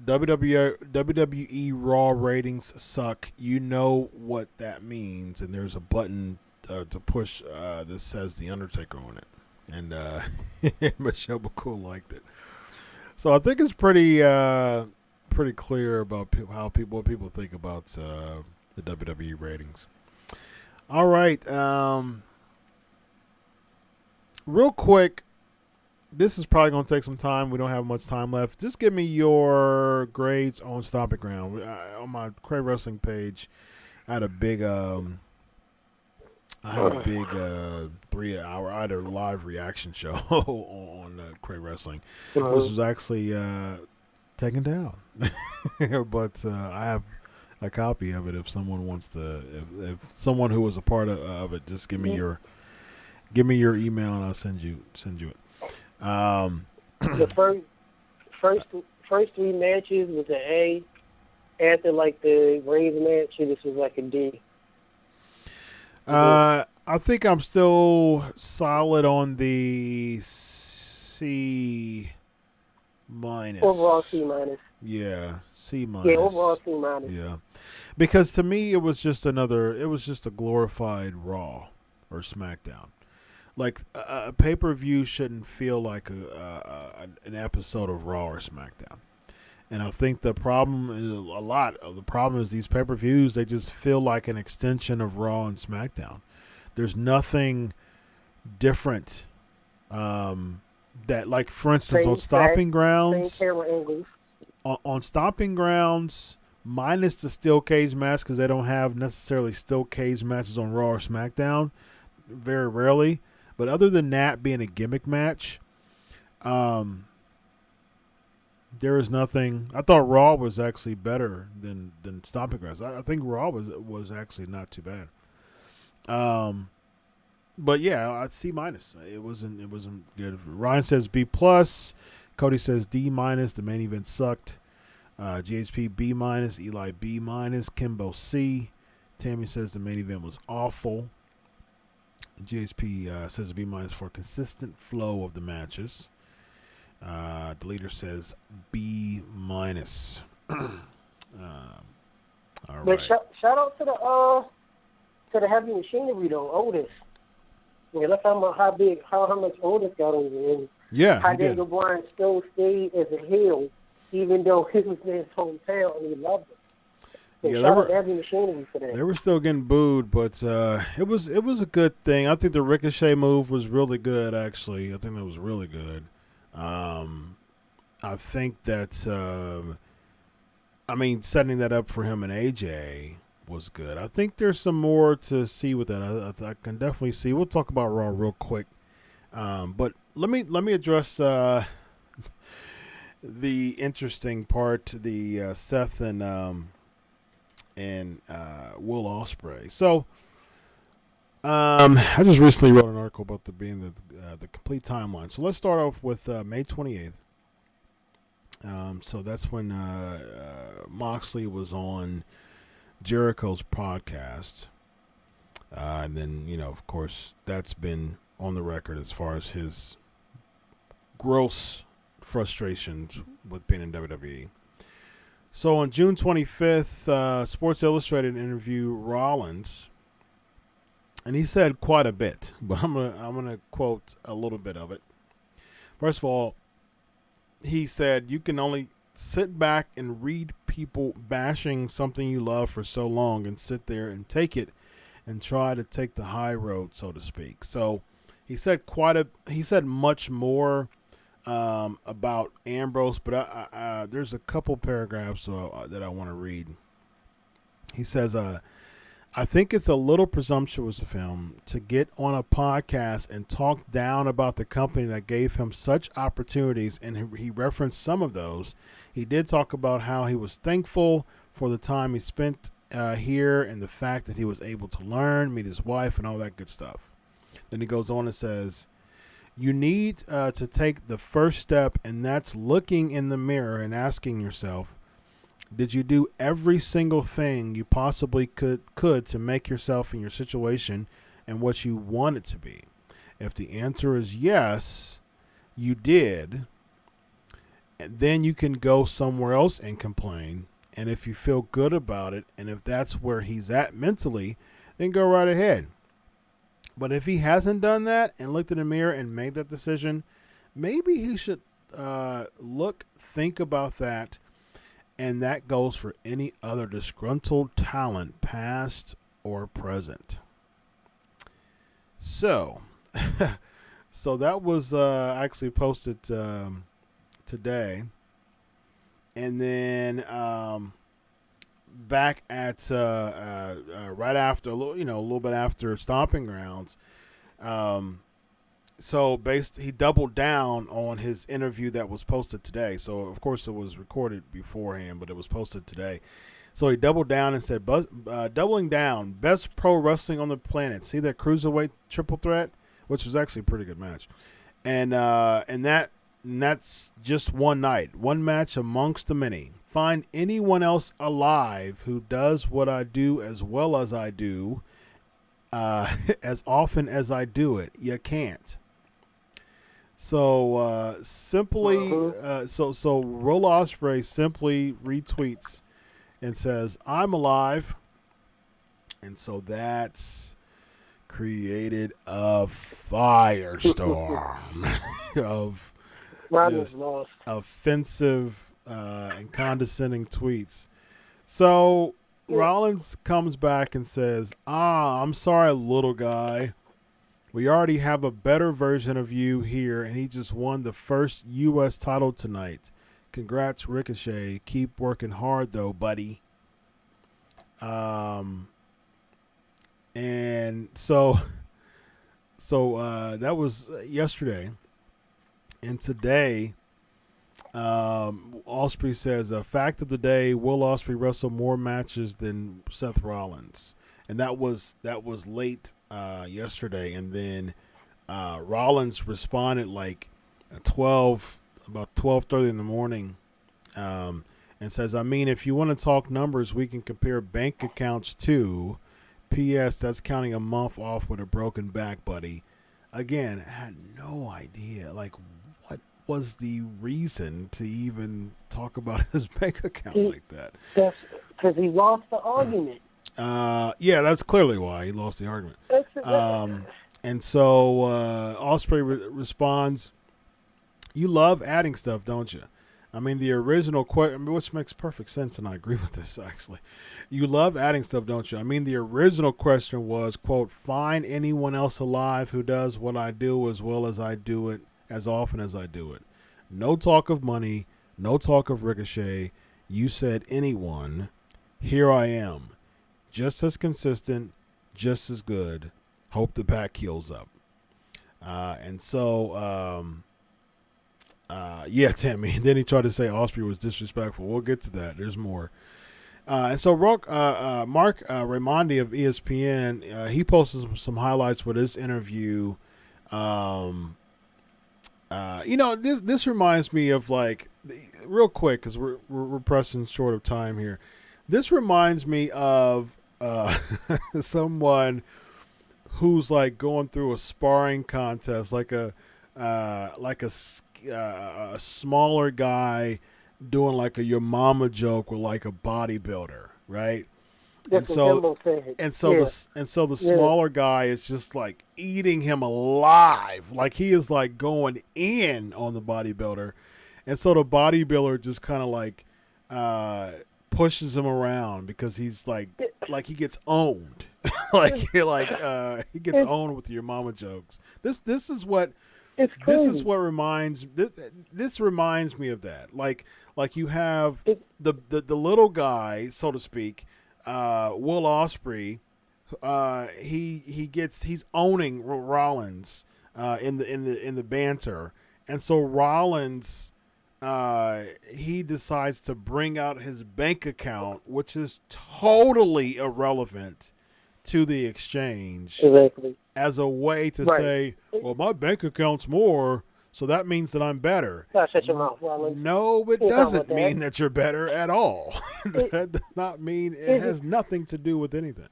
WWE Raw ratings suck. You know what that means. And there's a button to push that says The Undertaker on it. And Michelle McCool liked it. So I think it's pretty clear about what people think about the WWE ratings. All right. Real quick, this is probably going to take some time. We don't have much time left. Just give me your grades on Stomping Ground. On my Crave Wrestling page, I had a big 3-hour either live reaction show on Crave Wrestling, which was actually taken down. But I have a copy of it if someone wants to. If someone who was a part of it, just give me your email and I'll send you it. The first 3 matches was an A. After like the Reigns match, this was like a D. I think I'm still solid on the C minus. Overall C minus. Yeah, C minus. Yeah, overall C minus. Yeah, because to me it was just a glorified Raw or SmackDown. Like a pay-per-view shouldn't feel like an episode of Raw or SmackDown. And I think the problem is these pay-per-views, they just feel like an extension of Raw and SmackDown. There's nothing different that, like, for instance, on Stomping Grounds, on Stomping Grounds, minus the steel cage match, because they don't have necessarily steel cage matches on Raw or SmackDown, very rarely. But other than that being a gimmick match, there is nothing. I thought Raw was actually better than Stomping Grounds. I think Raw was actually not too bad. But yeah, I'd C minus. It wasn't good. Ryan says B plus. Cody says D minus. The main event sucked. GHP B minus. Eli B minus. Kimbo C. Tammy says the main event was awful. GHP says B minus for consistent flow of the matches. The leader says B minus. All but right. Shout out to the heavy machinery though, Otis. Yeah, let's talk about how much Otis got over and how Daniel Bryan still stayed as a heel, even though he was in his hometown and he loved it. Yeah, they were still getting booed, but it was a good thing. I think the Ricochet move was really good, actually. I think that was really good. I think that, setting that up for him and AJ was good. I think there's some more to see with that. I can definitely see. We'll talk about Raw real quick. But let me address the interesting part, the Seth and Will Ospreay. So I just recently wrote an article about the complete timeline. So let's start off with May 28th. So that's when Moxley was on Jericho's podcast. And then, of course, that's been on the record as far as his gross frustrations with being in WWE. So on June 25th, Sports Illustrated interviewed Rollins, and he said quite a bit, but I'm gonna quote a little bit of it. First of all, he said, "You can only sit back and read people bashing something you love for so long and sit there and take it and try to take the high road, so to speak." So he said much more about Ambrose, but there's a couple paragraphs that I want to read. He says, "I think it's a little presumptuous of him to get on a podcast and talk down about the company that gave him such opportunities," and he referenced some of those. He did talk about how he was thankful for the time he spent here and the fact that he was able to learn, meet his wife, and all that good stuff. Then he goes on and says, "You need to take the first step, and that's looking in the mirror and asking yourself, did you do every single thing you possibly could to make yourself in your situation and what you want it to be? If the answer is yes, you did, then you can go somewhere else and complain. And if you feel good about it, and if that's where he's at mentally, then go right ahead. But if he hasn't done that and looked in the mirror and made that decision, maybe he should think about that. And that goes for any other disgruntled talent, past or present." So, that was actually posted today. And then back at right after, a little bit after Stomping Grounds, he doubled down on his interview that was posted today. So, of course, it was recorded beforehand, but it was posted today. So he doubled down and said, doubling down, best pro wrestling on the planet. See that Cruiserweight triple threat, which was actually a pretty good match. And that's just one night, one match amongst the many. Find anyone else alive who does what I do as well as I do, as often as I do it. You can't. So simply, so Will Ospreay simply retweets and says, "I'm alive," and so that's created a firestorm of just offensive and condescending tweets. So Rollins comes back and says, "I'm sorry, little guy. We already have a better version of you here, and he just won the first U.S. title tonight. Congrats, Ricochet. Keep working hard, though, buddy." And so that was yesterday. And today, Ospreay says, fact of the day, Will Ospreay wrestled more matches than Seth Rollins. And that was late yesterday. And then Rollins responded like about 12:30 in the morning, and says, "I mean, if you want to talk numbers, we can compare bank accounts too. P.S. That's counting a month off with a broken back, buddy." Again, I had no idea. Like, what was the reason to even talk about his bank account like that? That's because he lost the argument. Yeah, that's clearly why he lost the argument. And so Ospreay responds, "You love adding stuff, don't you? I mean, the original question," which makes perfect sense, and I agree with this, actually. "You love adding stuff, don't you? I mean, the original question was, quote, find anyone else alive who does what I do as well as I do it, as often as I do it. No talk of money, no talk of Ricochet. You said anyone. Here I am. Just as consistent, just as good. Hope the pack heals up." And so, yeah, Tammy. And then he tried to say Ospreay was disrespectful. We'll get to that. There's more. And so Mark Raimondi of ESPN, he posted some highlights for this interview. This reminds me of, like, real quick, because we're pressing short of time here. This reminds me of someone who's like going through a sparring contest, like a smaller guy doing like a your mama joke with like a bodybuilder, right? That's the smaller guy is just like eating him alive, like he is like going in on the bodybuilder, and so the bodybuilder just kind of like pushes him around because he's like he gets owned. he gets owned with your mama jokes. This is what reminds me of that. Like you have the little guy, so to speak, Will Ospreay. He's owning Rollins in the banter, and so Rollins he decides to bring out his bank account, which is totally irrelevant to the exchange, exactly, as a way to say, well, my bank account's more, so that means that I'm better. Shut your mouth, Rollins. No, it doesn't mean that you're better at all. That does not mean, it has nothing to do with anything.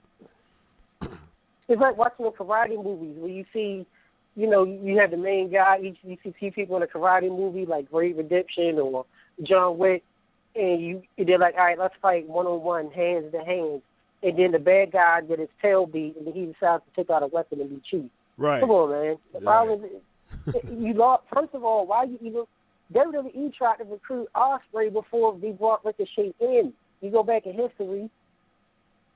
It's like watching the karate movies where you see, you have the main guy, you see two people in a karate movie like Great Redemption or John Wick, and they're like, all right, let's fight one-on-one, hands to hands. And then the bad guy get his tail beat, and then he decides to take out a weapon and be cheap. Right. Come on, man. The problem is, you lost. First of all, why you even WWE tried to recruit Ospreay before they brought Ricochet in? You go back in history,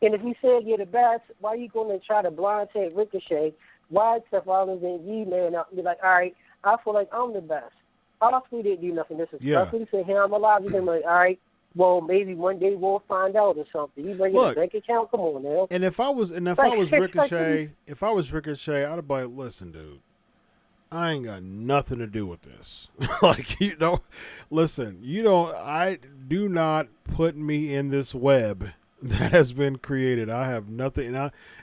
and if you said you're the best, why are you going to try to blindside Ricochet? Why is Seth Rollins and you man up and be like, all right, I feel like I'm the best. Ospreay didn't do nothing disrespectful. He said, hey, I'm alive. You're like, all right. Well, maybe one day we'll find out or something. You bring your bank account, come on now. And if I was Ricochet, I'd be like, listen, dude, I ain't got nothing to do with this. Listen, I do not put me in this web that has been created. I have nothing,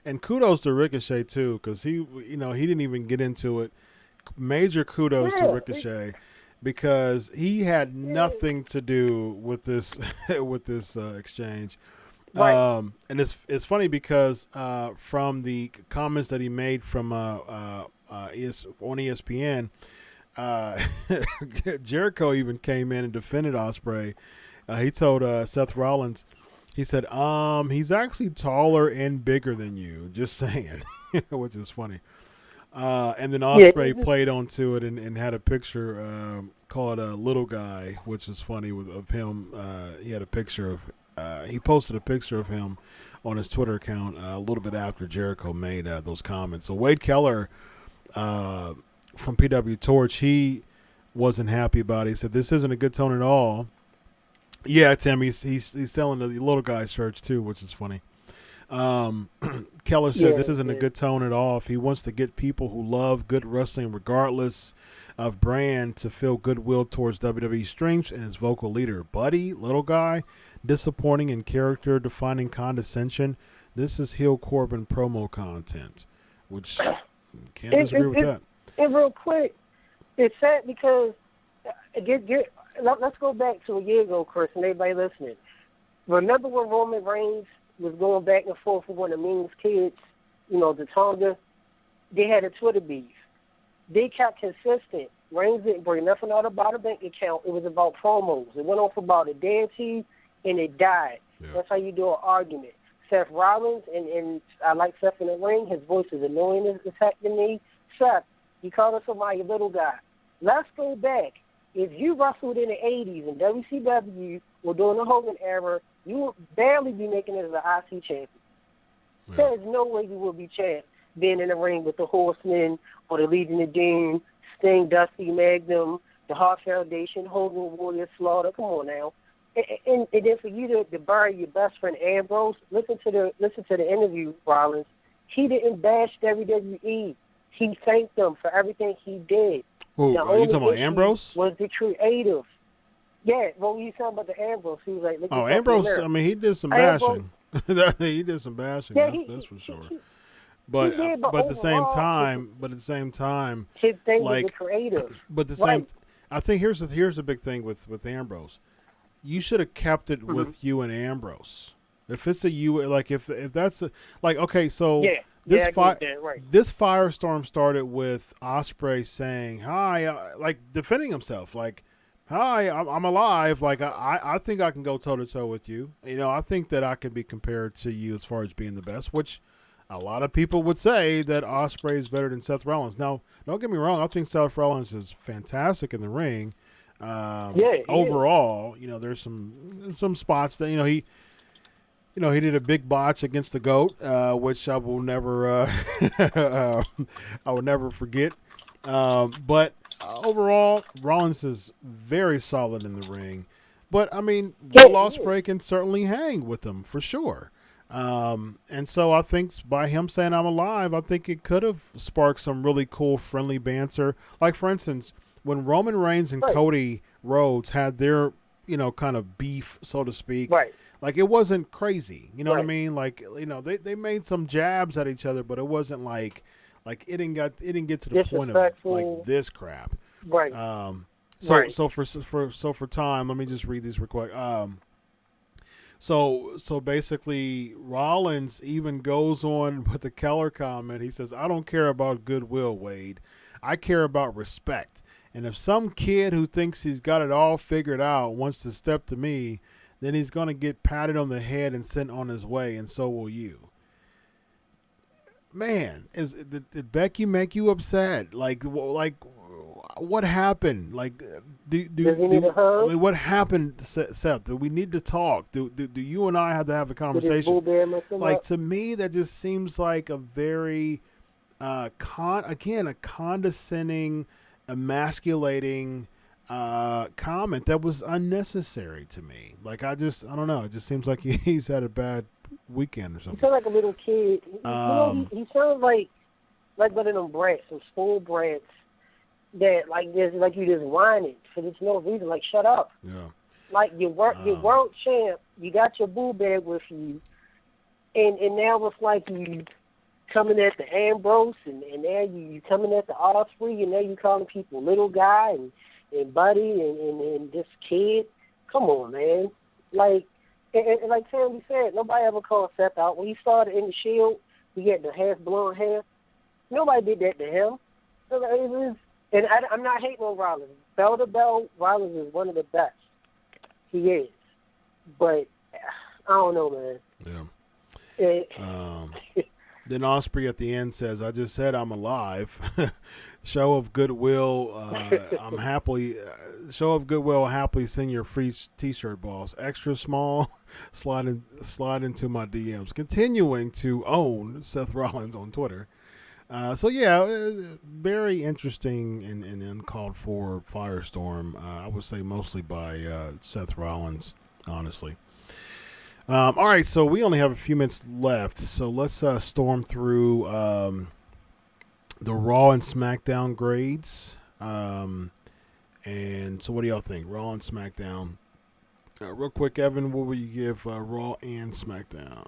and kudos to Ricochet too, because he didn't even get into it. Major kudos to Ricochet. Because he had nothing to do with this exchange. Right. And it's funny because from the comments that he made from on ESPN, Jericho even came in and defended Ospreay. He told Seth Rollins, he said, he's actually taller and bigger than you. Just saying, which is funny. And then Ospreay played onto it and had a picture called Little Guy, which is funny of him. He had a picture of he posted a picture of him on his Twitter account a little bit after Jericho made those comments. So Wade Keller from PW Torch, he wasn't happy about it. He said, this isn't a good tone at all. Yeah, Tim, he's selling the Little Guy shirts too, which is funny. Keller said this isn't a good tone at all. If he wants to get people who love good wrestling regardless of brand to feel goodwill towards WWE streams and his vocal leader, Buddy, Little Guy, disappointing in character, defining condescension, this is heel Corbin promo content, which can't disagree with that. And real quick, it's sad because let's go back to a year ago, Chris, and everybody listening. Remember when Roman Reigns was going back and forth with one of Ming's kids, the Tonga? They had a Twitter beef. They kept consistent. Reigns didn't bring nothing out about a bank account. It was about promos. It went on for about a day or two, and it died. Yeah. That's how you do an argument. Seth Rollins, and I like Seth in the ring. His voice is annoying as heck to me. Seth, you calling somebody a little guy. Let's go back. If you wrestled in the 80s in WCW or during the Hogan era, you would barely be making it as an IC champion. Yeah. There's no way you will be champ being in the ring with the Horsemen or the Legion of Doom, Sting, Dusty, Magnum, the Hart Foundation, Hogan, Warrior, Slaughter. Come on now. And then for you to bury your best friend Ambrose, listen to the interview, Rollins. He didn't bash WWE. He thanked them for everything he did. Oh, are you talking about Ambrose? Was the creative. Yeah, well, you talking about the Ambrose. He was like, look, Ambrose, I mean, he did some bashing. He did some bashing, yeah, that's for sure. But at the same time, his thing was the creative. But I think here's the big thing with Ambrose. You should have kept it with you and Ambrose. If it's a you, like if that's okay, so this firestorm started with Ospreay saying hi, like defending himself, like hi, I'm alive, like I think I can go toe to toe with you. I think that I can be compared to you as far as being the best, which a lot of people would say that Ospreay is better than Seth Rollins. Now, don't get me wrong, I think Seth Rollins is fantastic in the ring. Overall, there's some spots that he did a big botch against the GOAT, which I will never forget. But overall, Rollins is very solid in the ring. But I mean, Will Ospreay can certainly hang with him for sure. And so I think by him saying I'm alive, I think it could have sparked some really cool, friendly banter. Like for instance, when Roman Reigns and Cody Rhodes had their, kind of beef, so to speak. Right. Like it wasn't crazy, what I mean? Like they made some jabs at each other, but it wasn't like it didn't get to the point of like this crap. Right. So for time, let me just read these real quick. So basically, Rollins even goes on with the Keller comment. He says, "I don't care about goodwill, Wade. I care about respect. And if some kid who thinks he's got it all figured out wants to step to me, then he's going to get patted on the head and sent on his way, and so will you." Man, did Becky make you upset? Like what happened? Like, what happened, Seth? Do we need to talk? Do you and I have to have a conversation? Like, to me, that just seems like a very, a condescending, emasculating comment that was unnecessary to me. Like, I don't know. It just seems like he's had a bad weekend or something. He sounds like a little kid. He sounds like one of them brats, some school brats that like you just whining for there's no reason. Like, shut up. Yeah. Like your world champ, you got your boo bag with you, and now it's like you coming at the Ambrose, and now you coming at the Ospreay, and now you calling people little guy and buddy and this kid. Come on, man. Like, And like Tammy said, nobody ever called Seth out. When he started in the Shield, he had the half-blown hair. Nobody did that to him. So it was, and I'm not hating on Rollins. Bell to bell, Rollins is one of the best. He is. But I don't know, man. Yeah. Then Ospreay at the end says, "I just said I'm alive." Show of goodwill. Show of goodwill. Happily send your free T-shirt, boss. Extra small. slide into my DMs. Continuing to own Seth Rollins on Twitter. So yeah, very interesting and uncalled for firestorm. I would say mostly by Seth Rollins, honestly. All right, so we only have a few minutes left, so let's storm through the Raw and SmackDown grades. And so what do y'all think? Raw and SmackDown. Real quick, Evan, what will you give Raw and SmackDown?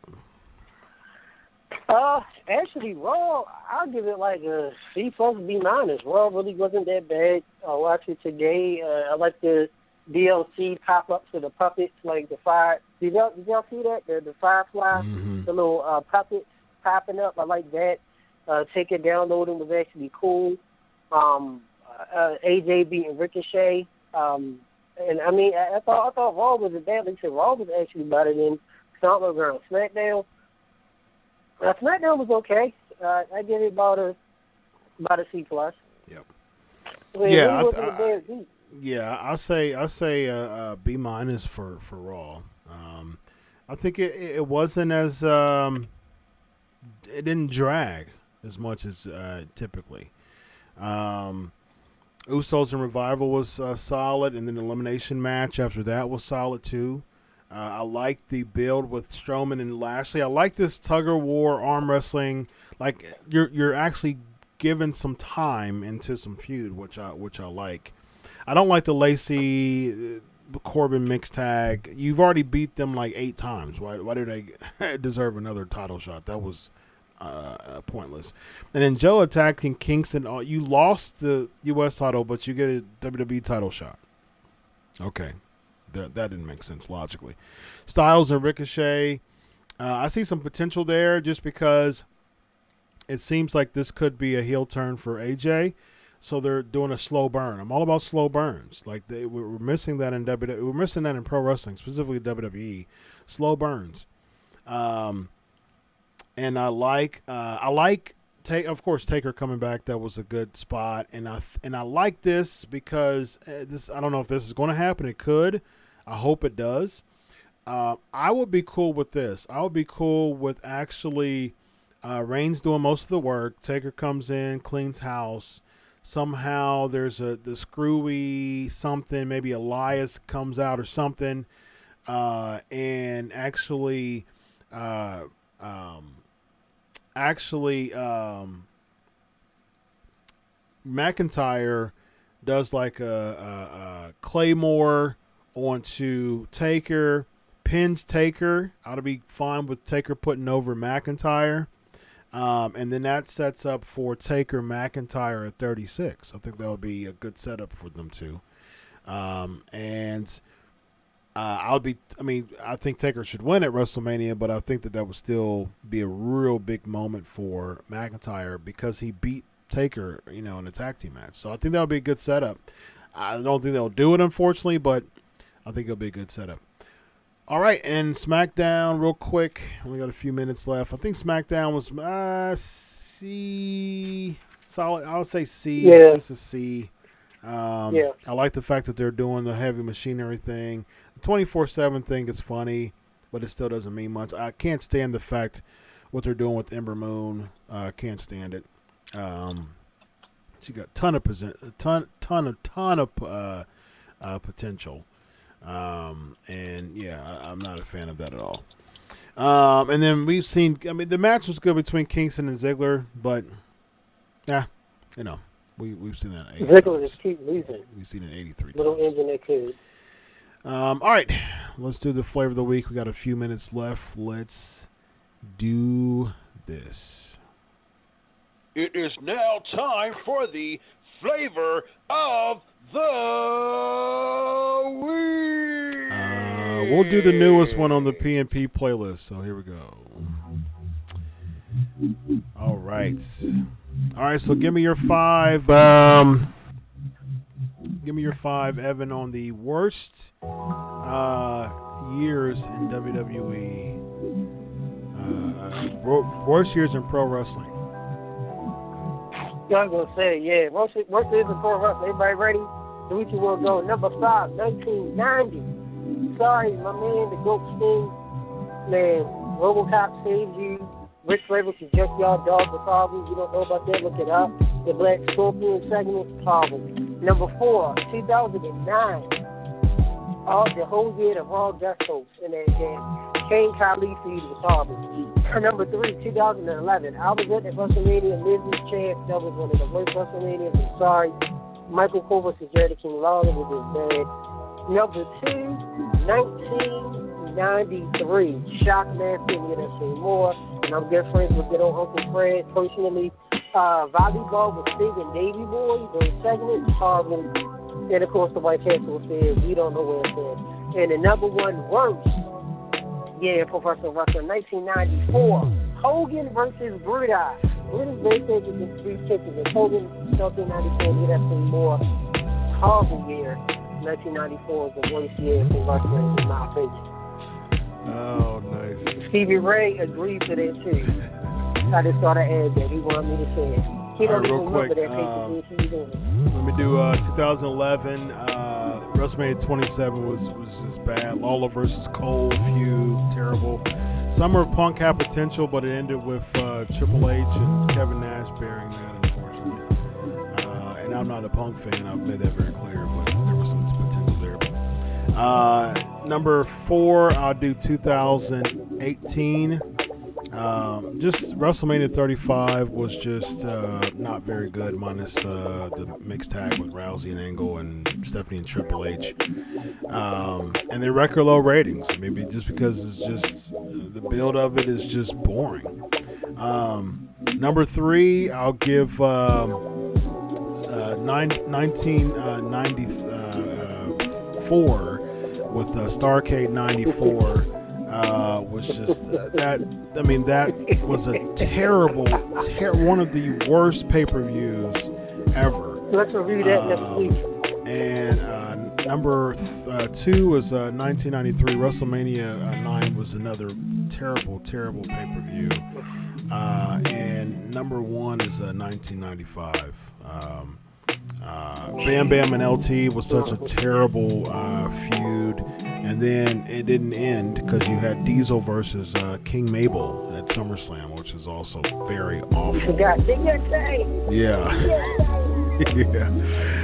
Actually, Raw, I'll give it like a C plus B minus. Raw really wasn't that bad. I watched it today. I like the DLC pop-ups of the puppets, like the fire. Did y'all see that? The Firefly, the little puppets popping up. I like that. Take it, download them was actually cool. AJ beating Ricochet. And I mean, I thought Raw wasn't bad. Like I said, Raw was actually better than Stomping Ground. SmackDown. SmackDown was okay. I give it about a C plus. Yep. I mean, yeah, it wasn't a bad beat. Yeah, I say B minus for Raw. I think it wasn't as it didn't drag as much as typically. Usos and Revival was solid, and then the elimination match after that was solid too. I like the build with Strowman and Lashley. I like this tug of war arm wrestling. Like you're actually giving some time into some feud, which I like. I don't like the Lacey Corbin mixed tag. You've already beat them like 8 times. Why do they deserve another title shot? That was pointless. And then Joe attacking Kingston. You lost the U.S. title, but you get a WWE title shot. Okay. That didn't make sense logically. Styles and Ricochet. I see some potential there just because it seems like this could be a heel turn for AJ. So they're doing a slow burn. I'm all about slow burns. Like we're missing that in WWE. We're missing that in pro wrestling, specifically WWE. Slow burns. And I like of course Taker coming back. That was a good spot. And I like this because this. I don't know if this is going to happen. It could. I hope it does. I would be cool with this. I would be cool with actually Reigns doing most of the work. Taker comes in, cleans house. Somehow there's the screwy something. Maybe Elias comes out or something, and actually McIntyre does like a Claymore onto Taker, pins Taker. I'd be fine with Taker putting over McIntyre. And then that sets up for Taker McIntyre at 36. I think that would be a good setup for them too. I think Taker should win at WrestleMania, but I think that would still be a real big moment for McIntyre because he beat Taker, in a tag team match. So I think that would be a good setup. I don't think they'll do it, unfortunately, but I think it'll be a good setup. All right, and SmackDown, real quick. Only got a few minutes left. I think SmackDown was C, solid. I would say C, just a C. I like the fact that they're doing the heavy machinery thing. The 24/7 thing is funny, but it still doesn't mean much. I can't stand the fact what they're doing with Ember Moon. I can't stand it. She got ton of potential. And yeah, I'm not a fan of that at all. And then we've seen, the match was good between Kingston and Ziggler, but we've seen that 83 Ziggler just keep losing. We've seen it 83 Little times. engine that could. All right, let's do the flavor of the week. We got a few minutes left. Let's do this. It is now time for the flavor of the week. we'll do the newest one on the PNP playlist. So here we go. All right. So give me your 5. Give me your 5, Evan, on the worst years in WWE. Worst years in pro wrestling. I'm going to say, yeah. Worst years in pro wrestling. Everybody ready? 3, 2, 1, go. Number 5, 1990. Sorry, my man, the GOAT Sting. Man, RoboCop saved you. Rick Flavor is just y'all dog with problems. You don't know about that, look it up. The Black Scorpion segment, problem. Number 4, 2009. The whole year of all guest hosts in that game. Kane Khali feud was horrible. Number 3, 2011. I was at the WrestleMania Miz champ. That was one of the worst WrestleManias. I'm sorry. Michael Cole versus Jerry King Lawler was just bad. Number 2, 1993. Shockmaster in NFC Moore. And I'm good friends with good old Uncle Fred personally. Volleyball with Sting and Davey Boy. Those segments, horrible. And of course, the White Castle affair. We don't know where it's at. And the number 1 worst, professional wrestling, 1994. Hogan versus Brutus. Brutus basically with 3 pitches. And Hogan, 1994, NFC Moore. Horrible year. 1994 is the worst year for wrestling, in my opinion. Oh, nice. Stevie Ray agreed to that too. I just thought I'd add that. He wanted me to say it. He don't even remember that pay-per-view he's doing. Let me do 2011. WrestleMania 27 was just bad. Lawler versus Cole feud, terrible. Summer of Punk had potential, but it ended with Triple H and Kevin Nash bearing that, unfortunately. And I'm not a Punk fan. I've made that very clear, but there was some potential there. Number 4, I'll do 2018. Just WrestleMania 35 was just not very good, minus the mixed tag with Rousey and Angle and Stephanie and Triple H. And their record low ratings, maybe just because it's just the build of it is just boring. Number 3, I'll give 1994 with Starrcade 94. Was just that was a terrible, one of the worst pay-per-views ever. Let's review that next week. And number 2 was 1993. WrestleMania 9 was another terrible pay-per-view. And number 1 is 1995. Bam Bam and LT was such a terrible feud, and then it didn't end because you had Diesel versus King Mabel at SummerSlam, which is also very awful. Yeah. Yeah.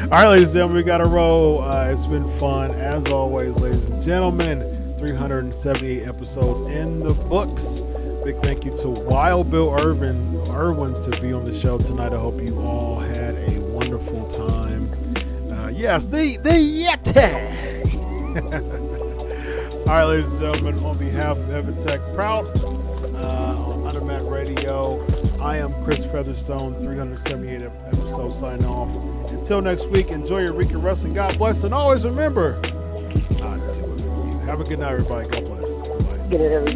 All right, ladies and gentlemen, we got to roll. It's been fun as always, ladies and gentlemen. 378 episodes in the books. Big thank you to Wild Bill Irwin to be on the show tonight. I hope you all had a wonderful time. Yes, the Yeti. All right, ladies and gentlemen, on behalf of Evitech Proud on Undermat Radio, I am Chris Featherstone. 378 episodes signing off. Until next week, enjoy your week of wrestling. God bless, and always remember, I do it for you. Have a good night, everybody. God bless. Bye-bye. Get it, everybody.